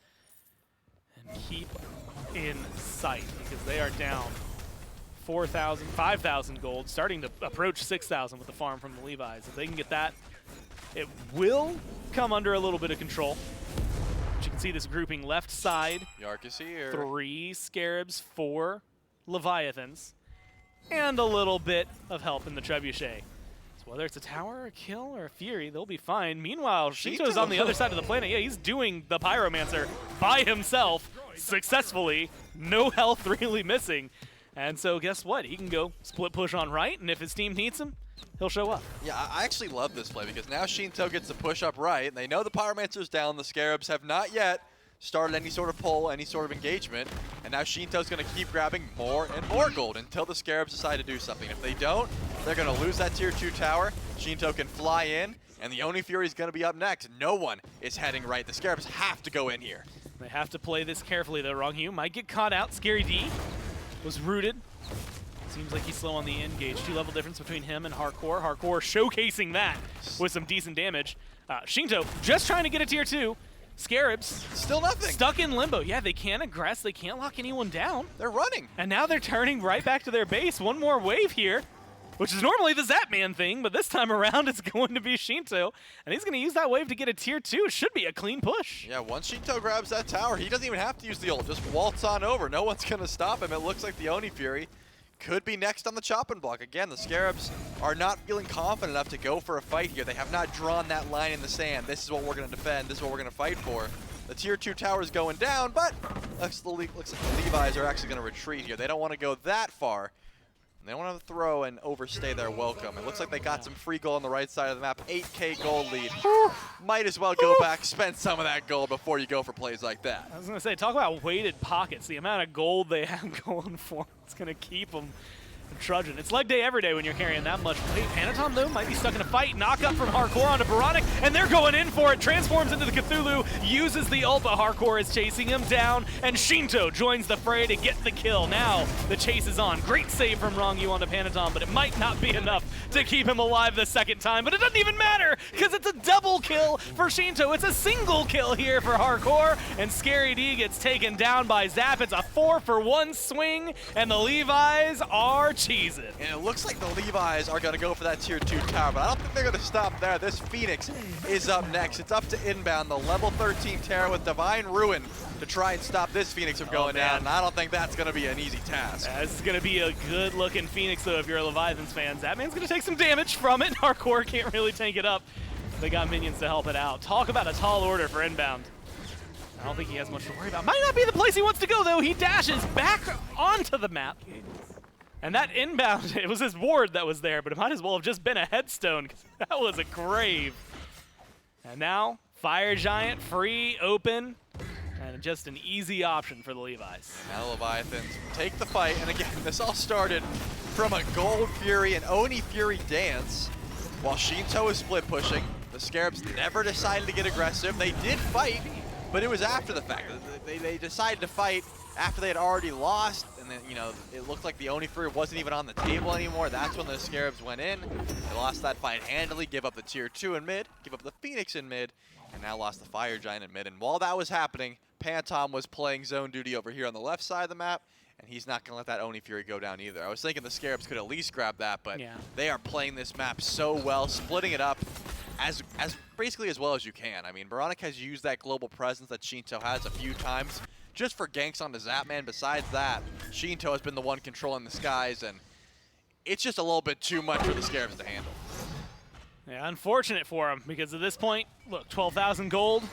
and keep in sight because they are down 4,000, 5,000 gold, starting to approach 6,000 with the farm from the Levi's. If they can get that, it will come under a little bit of control. But you can see this grouping left side. Yark is here. 3 Scarabs, 4 Leviathans, and a little bit of help in the Trebuchet. So whether it's a tower, a kill, or a Fury, they'll be fine. Meanwhile, Sheento's on the other side of the planet. Yeah, he's doing the Pyromancer by himself successfully. No health really missing. And so guess what? He can go split push on right, and if his team needs him, he'll show up. Yeah, I actually love this play because now Sheento gets to push up right, and they know the Pyromancer's down. The Scarabs have not yet started any sort of pull, any sort of engagement, and now Sheento's going to keep grabbing more and more gold until the Scarabs decide to do something. If they don't, they're going to lose that tier 2 tower. Sheento can fly in, and the Oni Fury's going to be up next. No one is heading right. The Scarabs have to go in here. They have to play this carefully, though. Ronngyu might get caught out. Scary D was rooted. Seems like he's slow on the engage. 2-level difference between him and Jarcorrr. Jarcorrr showcasing that with some decent damage. Sheento just trying to get a tier 2. Scarabs still nothing. Stuck in limbo. Yeah, they can't aggress. They can't lock anyone down. They're running. And now they're turning right back to their base. One more wave here, which is normally the Zapman thing, but this time around it's going to be Sheento. And he's going to use that wave to get a tier 2. Should be a clean push. Yeah, once Sheento grabs that tower, he doesn't even have to use the ult. Just waltz on over. No one's going to stop him. It looks like the Oni Fury could be next on the chopping block. Again, the Scarabs are not feeling confident enough to go for a fight here. They have not drawn that line in the sand. This is what we're going to defend. This is what we're going to fight for. The tier 2 tower is going down, but looks like the Levi's are actually going to retreat here. They don't want to go that far. They don't want to throw and overstay their welcome. It looks like they got some free gold on the right side of the map. 8K gold lead. Might as well go back, spend some of that gold before you go for plays like that. I was going to say, talk about weighted pockets. The amount of gold they have going for it's going to keep them trudging. It's leg day every day when you're carrying that much weight. Panitom, though, might be stuck in a fight. Knock up from Jarcorrr onto oBoronic, and they're going in for it. Transforms into the Cthulhu, uses the ult, but Jarcorrr is chasing him down, and Sheento joins the fray to get the kill. Now the chase is on. Great save from Ronngyu onto Panitom, but it might not be enough to keep him alive the second time, but it doesn't even matter, because it's a double kill for Sheento. It's a single kill here for Jarcorrr, and Scary D gets taken down by Zap. It's a 4-for-1 swing, and the Levi's are cheesing. And it looks like the Levi's are going to go for that tier 2 tower, but I don't think they're going to stop there. This Phoenix is up next. It's up to Inbound, the level 13 Terra with Divine Ruin to try and stop this Phoenix from going down, and I don't think that's going to be an easy task. This is going to be a good-looking Phoenix, though, if you're a Leviathans fan. Zapman's going to take some damage from it. Jarcorrr can't really tank it up. They got minions to help it out. Talk about a tall order for Inbound. I don't think he has much to worry about. Might not be the place he wants to go, though. He dashes back onto the map. And that Inbound, it was his ward that was there, but it might as well have just been a headstone, because that was a grave. And now, Fire Giant, free, open, and just an easy option for the Levi's. Now the Leviathans take the fight, and again, this all started from a Gold Fury and Oni Fury dance, while Sheento is split pushing. The Scarabs never decided to get aggressive. They did fight, but it was after the fact. They decided to fight after they had already lost, and then, you know, it looked like the Oni Fury wasn't even on the table anymore. That's when the Scarabs went in. They lost that fight handily, give up the tier 2 in mid, give up the Phoenix in mid, and now lost the Fire Giant in mid. And while that was happening, Panitom was playing zone duty over here on the left side of the map, and he's not going to let that Oni Fury go down either. I was thinking the Scarabs could at least grab that, but they are playing this map so well, splitting it up as basically as well as you can. I mean, oBoronic has used that global presence that Sheento has a few times, just for ganks on the Zapman. Besides that, Sheento has been the one controlling the skies, and it's just a little bit too much for the Scarabs to handle. Yeah, unfortunate for him, because at this point, look, 12,000 gold,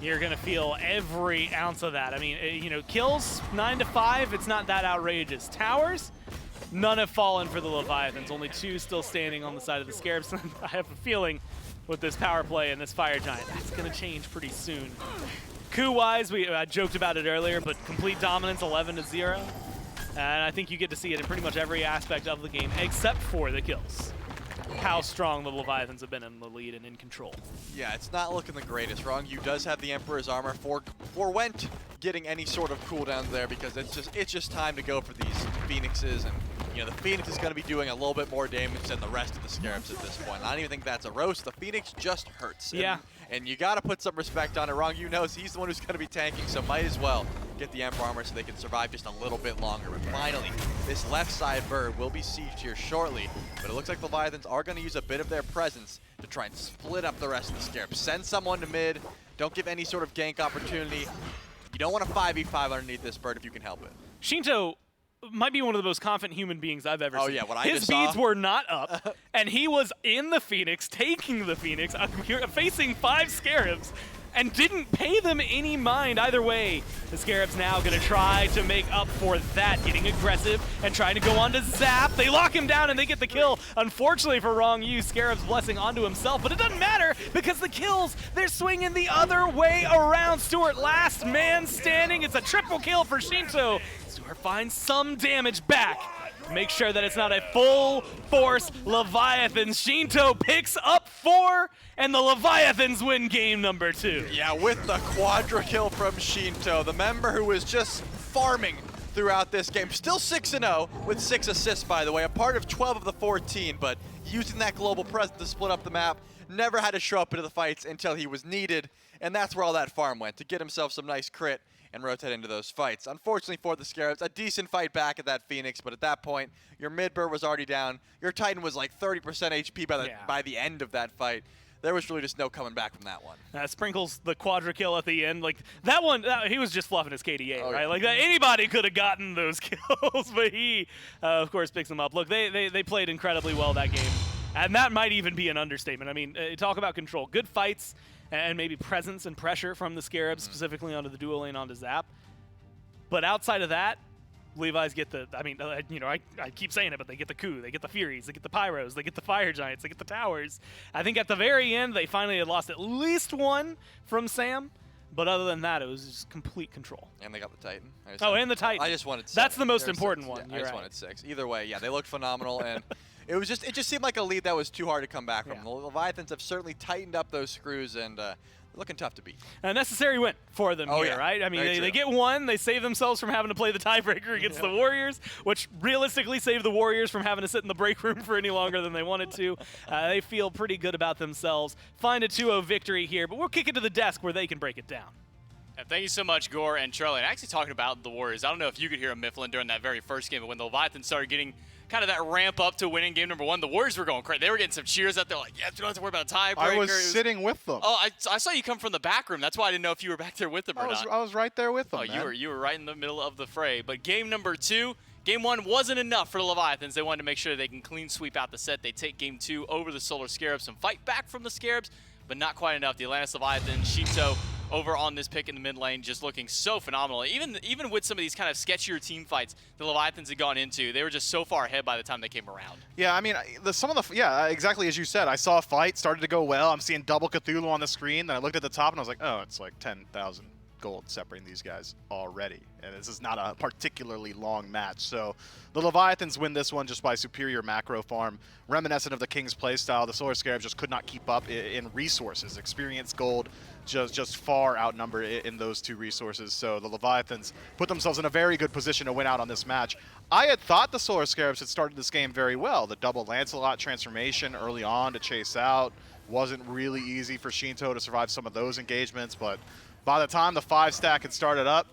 you're going to feel every ounce of that. I mean, you know, kills 9 to 5, it's not that outrageous. Towers, none have fallen for the Leviathans, only 2 still standing on the side of the Scarabs. I have a feeling with this power play and this Fire Giant, that's going to change pretty soon. Coup-wise, we joked about it earlier, but complete dominance, 11-0. And I think you get to see it in pretty much every aspect of the game, except for the kills. How strong the Leviathans have been in the lead and in control. Yeah, it's not looking the greatest. Ronngyu does have the Emperor's armor. Forwent getting any sort of cooldowns there, because it's just time to go for these Phoenixes, and you know, the Phoenix is going to be doing a little bit more damage than the rest of the Scarabs at this point. I don't even think that's a roast. The Phoenix just hurts. Yeah. And you got to put some respect on it. Ronngyu knows he's the one who's going to be tanking, so might as well get the Emperor armor so they can survive just a little bit longer. But finally, this left side bird will be sieged here shortly, but it looks like the Leviathans are going to use a bit of their presence to try and split up the rest of the Scarabs. Send someone to mid. Don't give any sort of gank opportunity. You don't want a 5v5 underneath this bird if you can help it. Sheento might be one of the most confident human beings I've ever seen. Oh yeah, what I His just beads saw. were not up, and he was in the Phoenix, taking the Phoenix, facing 5 Scarabs, and didn't pay them any mind either way. The Scarabs now gonna try to make up for that, getting aggressive and trying to go on to Zap. They lock him down and they get the kill. Unfortunately for Ronngyu, Scarabs blessing onto himself, but it doesn't matter because the kills, they're swinging the other way around. Stuart, last man standing. It's a triple kill for Sheento. Stuart finds some damage back. Make sure that it's not a full force Leviathans. Sheento picks up 4, and the Leviathans win game number 2. Yeah, with the quadra kill from Sheento, the member who was just farming throughout this game. Still 6-0 with 6 assists, by the way, a part of 12 of the 14, but using that global presence to split up the map, never had to show up into the fights until he was needed, and that's where all that farm went, to get himself some nice crit and rotate into those fights. Unfortunately for the Scarabs, a decent fight back at that Phoenix, but at that point, your mid-bird was already down. Your Titan was like 30% HP by the end of that fight. There was really just no coming back from that one. Sprinkles the quadra kill at the end. Like that one, he was just fluffing his KDA, right? Yeah. Like that, anybody could have gotten those kills, but he, of course, picks them up. Look, they played incredibly well that game, and that might even be an understatement. I mean, talk about control. Good fights, and maybe presence and pressure from the Scarabs, specifically onto the dual lane onto Zap. But outside of that, Levi's get the, I mean, I keep saying it, but they get the coup, they get the Furies, they get the Pyros, they get the Fire Giants, they get the Towers. I think at the very end, they finally had lost at least 1 from Sam. But other than that, it was just complete control. And they got the Titan. And the Titan. I just wanted 6. That's the most important one. Yeah, I just wanted 6. Either way, yeah, they looked phenomenal, and it just seemed like a lead that was too hard to come back from. Yeah. The Leviathans have certainly tightened up those screws, and looking tough to beat. A necessary win for them here, yeah. right? I mean, Very they true. get 1, they save themselves from having to play the tiebreaker against the Warriors, which realistically saved the Warriors from having to sit in the break room for any longer than they wanted to. They feel pretty good about themselves. Find a 2-0 victory here, but we'll kick it to the desk where they can break it down. Thank you so much, Gore and Charlie. And actually talking about the Warriors, I don't know if you could hear Mifflin during that very first game, but when the Leviathans started getting kind of that ramp up to winning game number 1, the Warriors were going crazy. They were getting some cheers out there like, yes, we don't have to worry about a tiebreaker. I was sitting with them. Oh, I saw you come from the back room. That's why I didn't know if you were back there with them or not. I was right there with them, Oh, man. you were right in the middle of the fray. But game number 2, game 1 wasn't enough for the Leviathans. They wanted to make sure they can clean sweep out the set. They take game 2 over the Solar Scarabs. Some fight back from the Scarabs, but not quite enough. The Atlantis Leviathans, Sheento over on this pick in the mid lane, just looking so phenomenal. Even with some of these kind of sketchier team fights the Leviathans had gone into, they were just so far ahead by the time they came around. Yeah, I mean, exactly as you said. I saw a fight, started to go well. I'm seeing double Cthulhu on the screen. Then I looked at the top and I was like, oh, it's like 10,000 gold separating these guys already. And this is not a particularly long match. So the Leviathans win this one just by superior macro farm. Reminiscent of the King's playstyle, the Solar Scarabs just could not keep up in resources. Experience gold just far outnumber in those 2 resources. So the Leviathans put themselves in a very good position to win out on this match. I had thought the Solar Scarabs had started this game very well. The double Lancelot transformation early on to chase out wasn't really easy for Sheento to survive some of those engagements, but by the time the 5-stack had started up,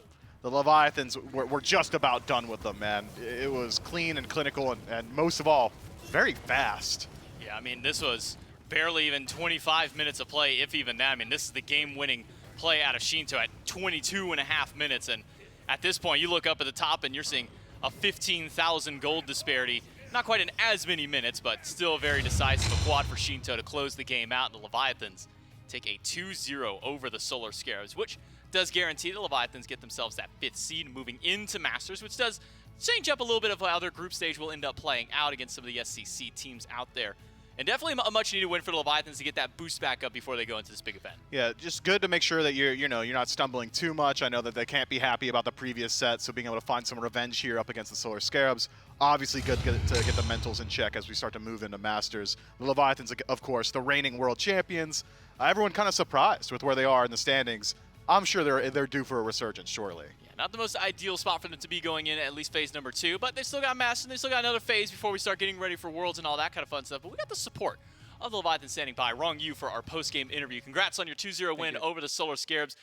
the Leviathans were just about done with them, man. It was clean and clinical and most of all, very fast. Yeah, I mean, this was barely even 25 minutes of play, if even that. I mean, this is the game-winning play out of Sheento at 22.5 minutes, and at this point, you look up at the top and you're seeing a 15,000 gold disparity. Not quite in as many minutes, but still very decisive. A quad for Sheento to close the game out, and the Leviathans take a 2-0 over the Solar Scarabs, which does guarantee the Leviathans get themselves that 5th seed moving into Masters, which does change up a little bit of how their group stage will end up playing out against some of the SCC teams out there. And definitely a much needed win for the Leviathans to get that boost back up before they go into this big event. Yeah, just good to make sure that you're not stumbling too much. I know that they can't be happy about the previous set, so being able to find some revenge here up against the Solar Scarabs, obviously good to get the mentals in check as we start to move into Masters. The Leviathans, of course, the reigning world champions. Everyone kind of surprised with where they are in the standings. I'm sure they're due for a resurgence shortly. Yeah, not the most ideal spot for them to be going in at least phase number 2, but they still got Masters, and they still got another phase before we start getting ready for Worlds and all that kind of fun stuff. But we got the support of the Leviathan standing by. Ronngyu for our post-game interview. Congrats on your 2-0 win over the Solar Scarabs.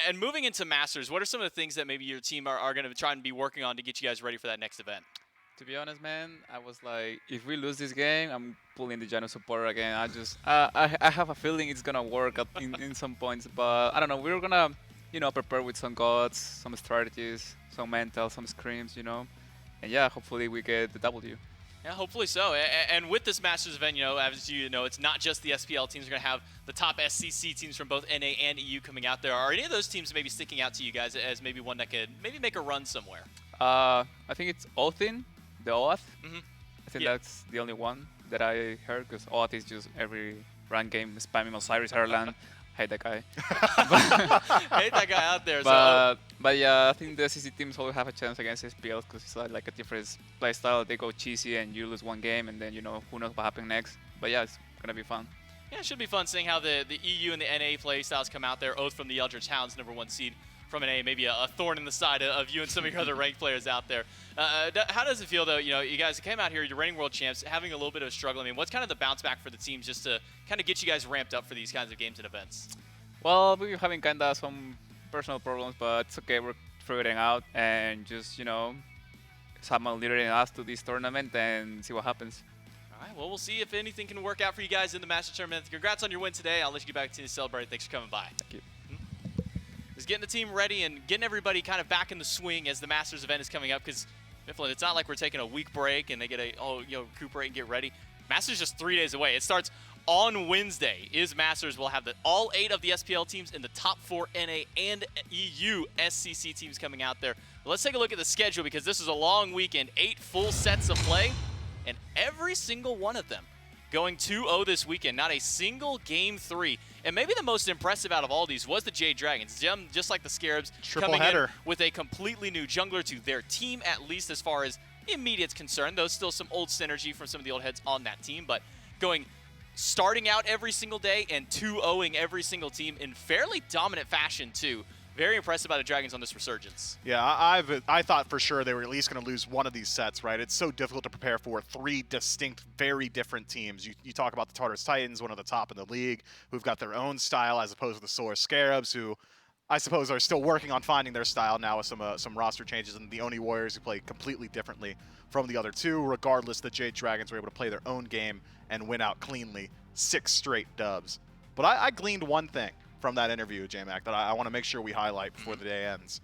And moving into Masters, what are some of the things that maybe your team are going to try and be working on to get you guys ready for that next event? To be honest, man, I was like, if we lose this game, I'm pulling the Jano supporter again. I have a feeling it's gonna work in some points, but I don't know. We're gonna, prepare with some gods, some strategies, some mental, some screams, and yeah, hopefully we get the W. Yeah, hopefully so. And with this Masters event, as you know, it's not just the SPL teams. We're going to have the top SCC teams from both NA and EU coming out there. Are any of those teams maybe sticking out to you guys as maybe one that could maybe make a run somewhere? I think it's Othin, the OAth. I think Yeah. that's the only one that I heard, because OAth is just every rank game spamming Osiris Ireland. Hate that guy. Hate that guy out there. But yeah, I think the SCC teams all have a chance against SPL because it's like a different play style. They go cheesy and you lose one game, and then who knows what happens next. But yeah, it's gonna be fun. Yeah, it should be fun seeing how the EU and the NA play styles come out there. Oath from the Eldritch Hounds, #1 seed from NA, maybe a thorn in the side of you and some of your other ranked players out there. How does it feel, though? You guys came out here, you're reigning world champs, having a little bit of a struggle. I mean, what's kind of the bounce back for the teams just to kind of get you guys ramped up for these kinds of games and events? Well, we're having kind of some personal problems, but it's okay. We're figuring out, and just Zapman leading us to this tournament and see what happens. All right, well, we'll see if anything can work out for you guys in the Master Tournament. Congrats on your win today. I'll let you get back to celebrate. Thanks for coming by. Thank you. Is getting the team ready and getting everybody kind of back in the swing as the Masters event is coming up, because Mifflin, it's not like we're taking a week break and they get recuperate and get ready. Masters just 3 days away. It starts on Wednesday. Masters will have all 8 of the SPL teams in the top 4 NA and EU SCC teams coming out there. But let's take a look at the schedule, because this is a long weekend. 8 full sets of play, and every single one of them going 2-0 this weekend. Not a single game 3. And maybe the most impressive out of all these was the Jade Dragons. Just like the Scarabs, coming in with a completely new jungler to their team, at least as far as immediate's concerned. Though still some old synergy from some of the old heads on that team, but starting out every single day and 2-0ing every single team in fairly dominant fashion too. Very impressed by the Dragons on this resurgence. Yeah, I thought for sure they were at least going to lose one of these sets, right? It's so difficult to prepare for 3 distinct, very different teams. You talk about the Tartarus Titans, one of the top in the league, who've got their own style, as opposed to the Solar Scarabs, who I suppose are still working on finding their style now with some roster changes, and the Oni Warriors, who play completely differently from the other two. Regardless, the Jade Dragons were able to play their own game and win out cleanly, 6 straight dubs. But I gleaned one thing from that interview, J-Mac, that I want to make sure we highlight before the day ends.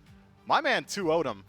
My man 2-0'd him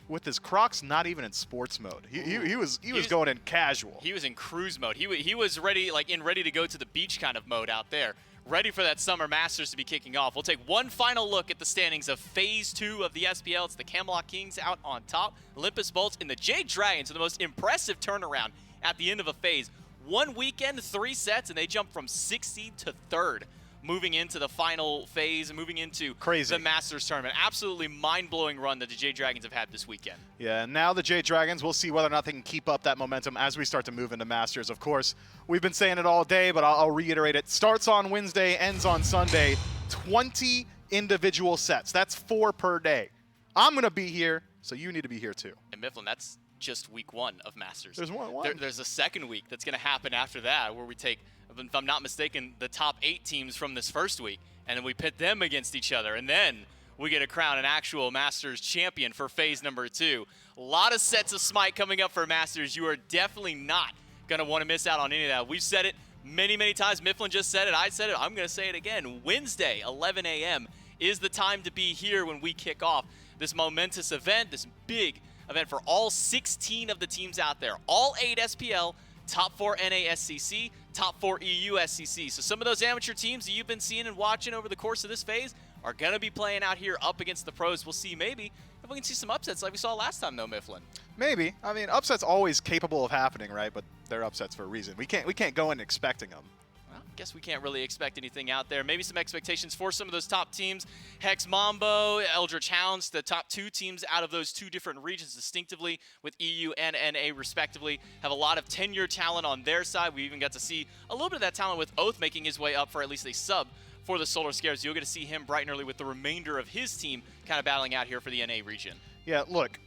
with his Crocs not even in sports mode. He was going in casual. He was in cruise mode. He was ready, ready to go to the beach kind of mode out there. Ready for that Summer Masters to be kicking off. We'll take one final look at the standings of Phase 2 of the SPL. It's the Camelot Kings out on top, Olympus Bolts, and the Jade Dragons, with the most impressive turnaround at the end of a phase. 1 weekend, 3 sets, and they jumped from 6th seed to 3rd. Moving into the final phase and moving into the Masters tournament. Absolutely mind-blowing run that the Jade Dragons have had this weekend. Yeah, and now the Jade Dragons, we'll see whether or not they can keep up that momentum as we start to move into Masters. Of course, we've been saying it all day, but I'll reiterate it. Starts on Wednesday, ends on Sunday. 20 individual sets. That's 4 per day. I'm going to be here, so you need to be here too. And Mifflin, that's just week 1 of Masters. There's one. There's a second week that's going to happen after that, where we take, if I'm not mistaken, the top 8 teams from this first week, and then we pit them against each other, and then we get to crown an actual Masters champion for phase number 2. A lot of sets of SMITE coming up for Masters. You are definitely not going to want to miss out on any of that. We've said it many, many times. Mifflin just said it. I said it. I'm going to say it again. Wednesday, 11 a.m. is the time to be here when we kick off this momentous event, this big event for all 16 of the teams out there. All 8 SPL, top 4 NA SCC, top 4 EU SCC. So some of those amateur teams that you've been seeing and watching over the course of this phase are going to be playing out here up against the pros. We'll see maybe if we can see some upsets like we saw last time, though, Mifflin. Maybe. I mean, upsets always capable of happening, right? But they're upsets for a reason. We can't go in expecting them. Well, I guess we can't really expect anything out there. Maybe some expectations for some of those top teams. Hex Mambo, Eldritch Hounds, the top 2 teams out of those 2 different regions distinctively with EU and NA respectively, have a lot of tenure talent on their side. We even got to see a little bit of that talent with Oath making his way up for at least a sub for the Solar Scarabs. You'll get to see him bright and early with the remainder of his team kind of battling out here for the NA region. Yeah, look,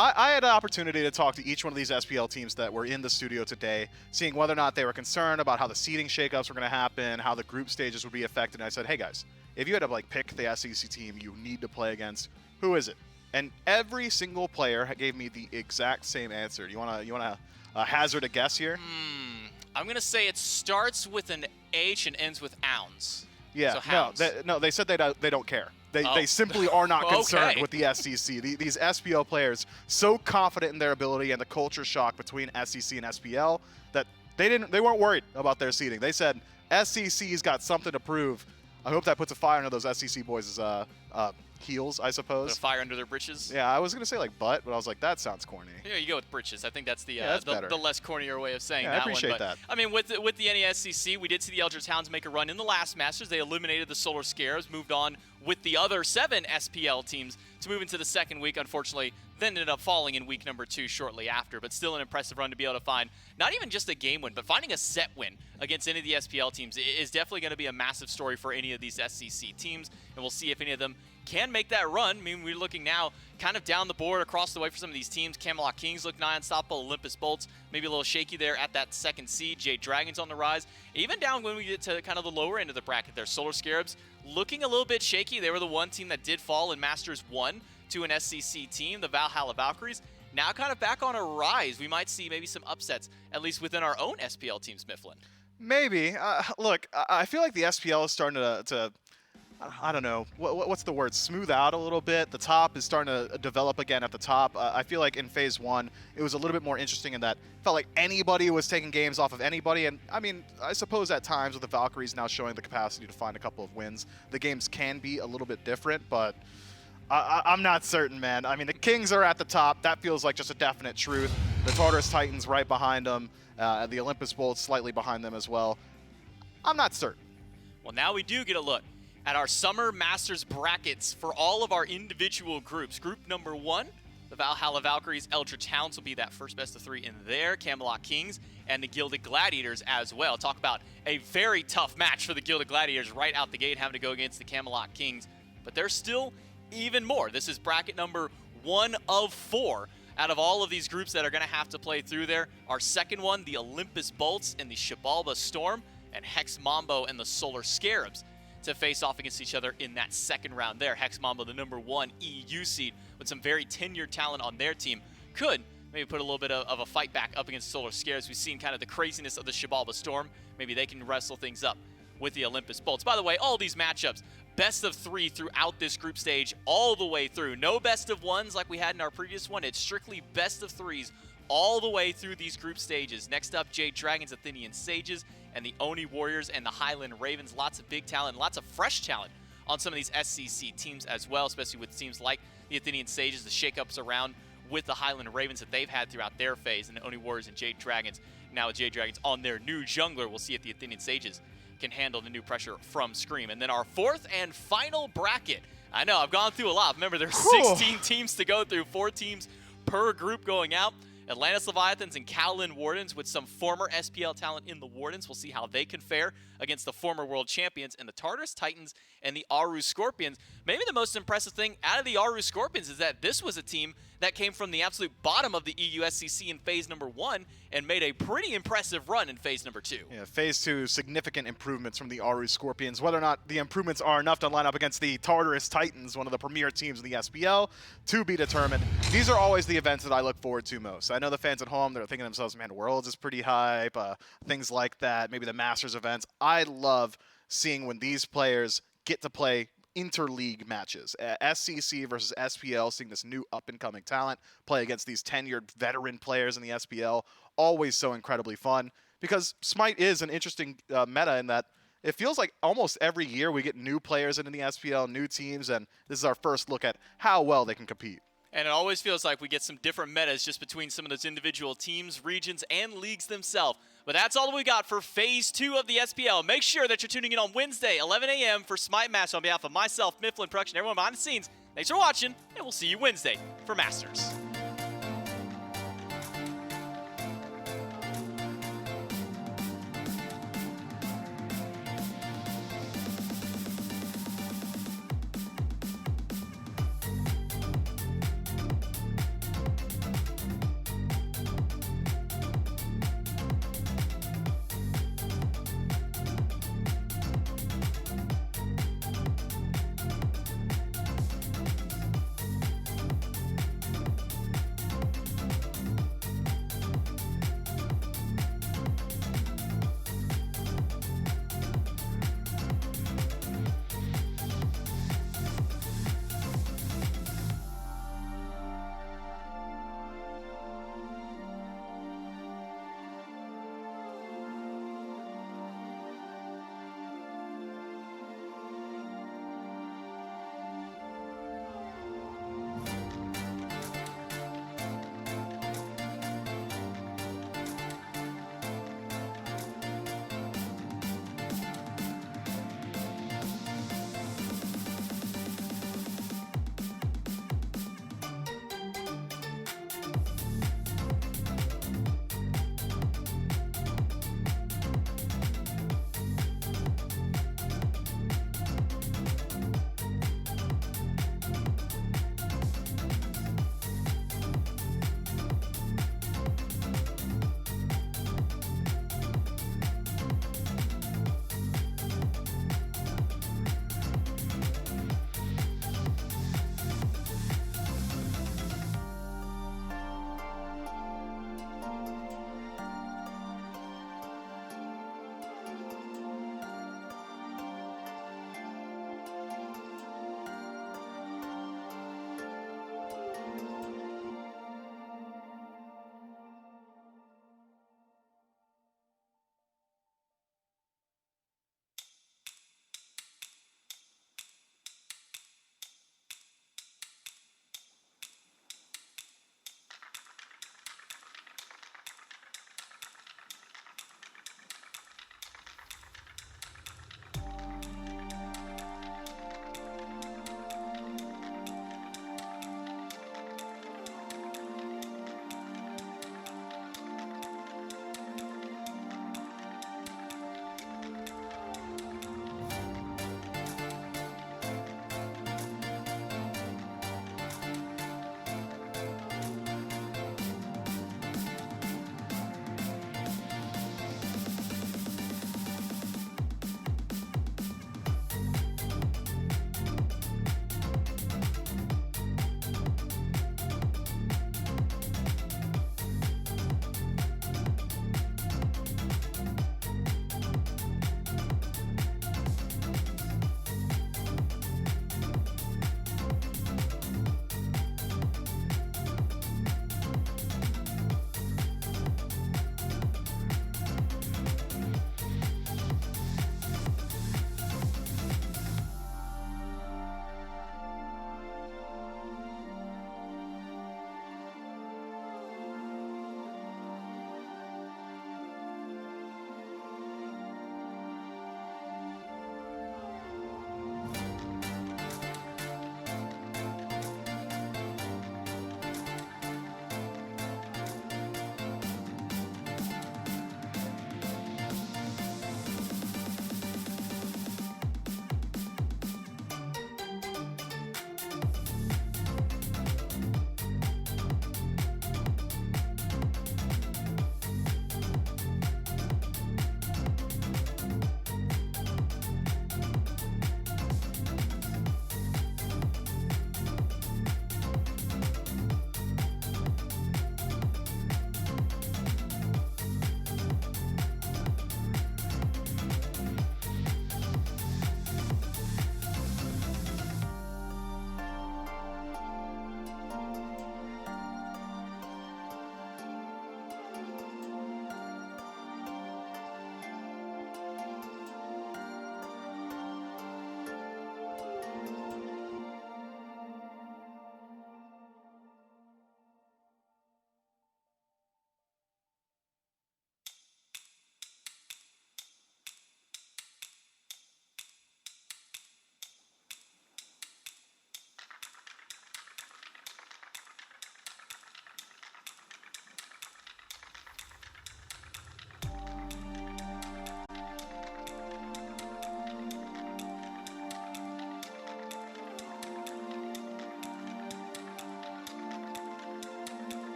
I had an opportunity to talk to each one of these SPL teams that were in the studio today, seeing whether or not they were concerned about how the seeding shakeups were going to happen, how the group stages would be affected. And I said, hey guys, if you had to pick the SEC team you need to play against, who is it? And every single player gave me the exact same answer. You wanna hazard a guess here? I'm gonna say it starts with an H and ends with ounds. Yeah, so hounds. no, they said they don't care. They simply are not concerned Okay. with the SEC. These SPL players so confident in their ability and the culture shock between SEC and SPL that they weren't worried about their seeding. They said SEC's got something to prove. I hope that puts a fire under those SEC boys' heels, I suppose. Put a fire under their britches. Yeah, I was gonna say like butt, but I was like, that sounds corny. Yeah, you go with britches. I think that's the that's better. the less cornier way of saying Yeah, that I appreciate one. But, that. I mean, with the NESCC, we did see the Eldritch Hounds make a run in the last Masters. They eliminated the Solar Scarabs, moved on with the other 7 SPL teams to move into the second week. Unfortunately, then ended up falling in week number 2 shortly after. But still an impressive run to be able to find not even just a game win, but finding a set win against any of the SPL teams is definitely going to be a massive story for any of these SCC teams. And we'll see if any of them can make that run. I mean, we're looking now kind of down the board across the way for some of these teams. Camelot Kings look nigh unstoppable. Olympus Bolts maybe a little shaky there at that second seed. Jade Dragons on the rise. Even down when we get to kind of the lower end of the bracket there, Solar Scarabs looking a little bit shaky. They were the one team that did fall in Masters 1 to an SCC team, the Valhalla Valkyries. Now kind of back on a rise. We might see maybe some upsets, at least within our own SPL teams, Mifflin. Maybe. Look, I feel like the SPL is starting to I don't know, what's the word, smooth out a little bit. The top is starting to develop again at the top. I feel like in Phase 1, it was a little bit more interesting in that it felt like anybody was taking games off of anybody. And I mean, I suppose at times with the Valkyries now showing the capacity to find a couple of wins, the games can be a little bit different, but I'm not certain, man. I mean, the Kings are at the top. That feels like just a definite truth. The Tartarus Titans right behind them. The Olympus Bolts slightly behind them as well. I'm not certain. Well, now we do get a look at our Summer Masters brackets for all of our individual groups. Group number 1, the Valhalla Valkyries, Eldritch Hounds will be that first best of 3 in there. Camelot Kings and the Gilded Gladiators as well. Talk about a very tough match for the Gilded Gladiators right out the gate, having to go against the Camelot Kings. But there's still even more. This is bracket number 1 of 4 out of all of these groups that are going to have to play through there. Our second one, the Olympus Bolts and the Xibalba Storm, and Hex Mambo and the Solar Scarabs to face off against each other in that second round there. Hex Mambo, the number 1 EU seed with some very tenured talent on their team, could maybe put a little bit of a fight back up against Solar Scarabs. We've seen kind of the craziness of the Xibalba Storm. Maybe they can wrestle things up with the Olympus Bolts. By the way, all these matchups, best of 3 throughout this group stage all the way through. No best of 1s like we had in our previous one. It's strictly best of 3s all the way through these group stages. Next up, Jade Dragons, Athenian Sages, and the Oni Warriors and the Highland Ravens. Lots of big talent, lots of fresh talent on some of these SCC teams as well, especially with teams like the Athenian Sages, the shakeups around with the Highland Ravens that they've had throughout their phase, and the Oni Warriors and Jade Dragons. Now with Jade Dragons on their new jungler, we'll see if the Athenian Sages can handle the new pressure from Scream. And then our 4th and final bracket. I know, I've gone through a lot. Remember, there's 16 teams to go through, 4 teams per group going out. Atlantis Leviathans and Kowloon Wardens with some former SPL talent in the Wardens. We'll see how they can fare against the former world champions, and the Tartarus Titans and the Aru Scorpions. Maybe the most impressive thing out of the Aru Scorpions is that this was a team that came from the absolute bottom of the EU SCC in phase number 1 and made a pretty impressive run in phase number 2. Yeah, phase 2, significant improvements from the Aru Scorpions. Whether or not the improvements are enough to line up against the Tartarus Titans, one of the premier teams in the SPL, to be determined. These are always the events that I look forward to most. I know the fans at home, they're thinking to themselves, man, Worlds is pretty hype, things like that, maybe the Masters events. I love seeing when these players get to play interleague matches. SCC versus SPL, seeing this new up-and-coming talent play against these tenured veteran players in the SPL, always so incredibly fun, because SMITE is an interesting meta in that it feels like almost every year we get new players into the SPL, new teams, and this is our first look at how well they can compete. And it always feels like we get some different metas just between some of those individual teams, regions, and leagues themselves. But that's all we got for Phase 2 of the SPL. Make sure that you're tuning in on Wednesday, 11 a.m. for SMITE Master. On behalf of myself, Mifflin Production, everyone behind the scenes, thanks for watching, and we'll see you Wednesday for Masters.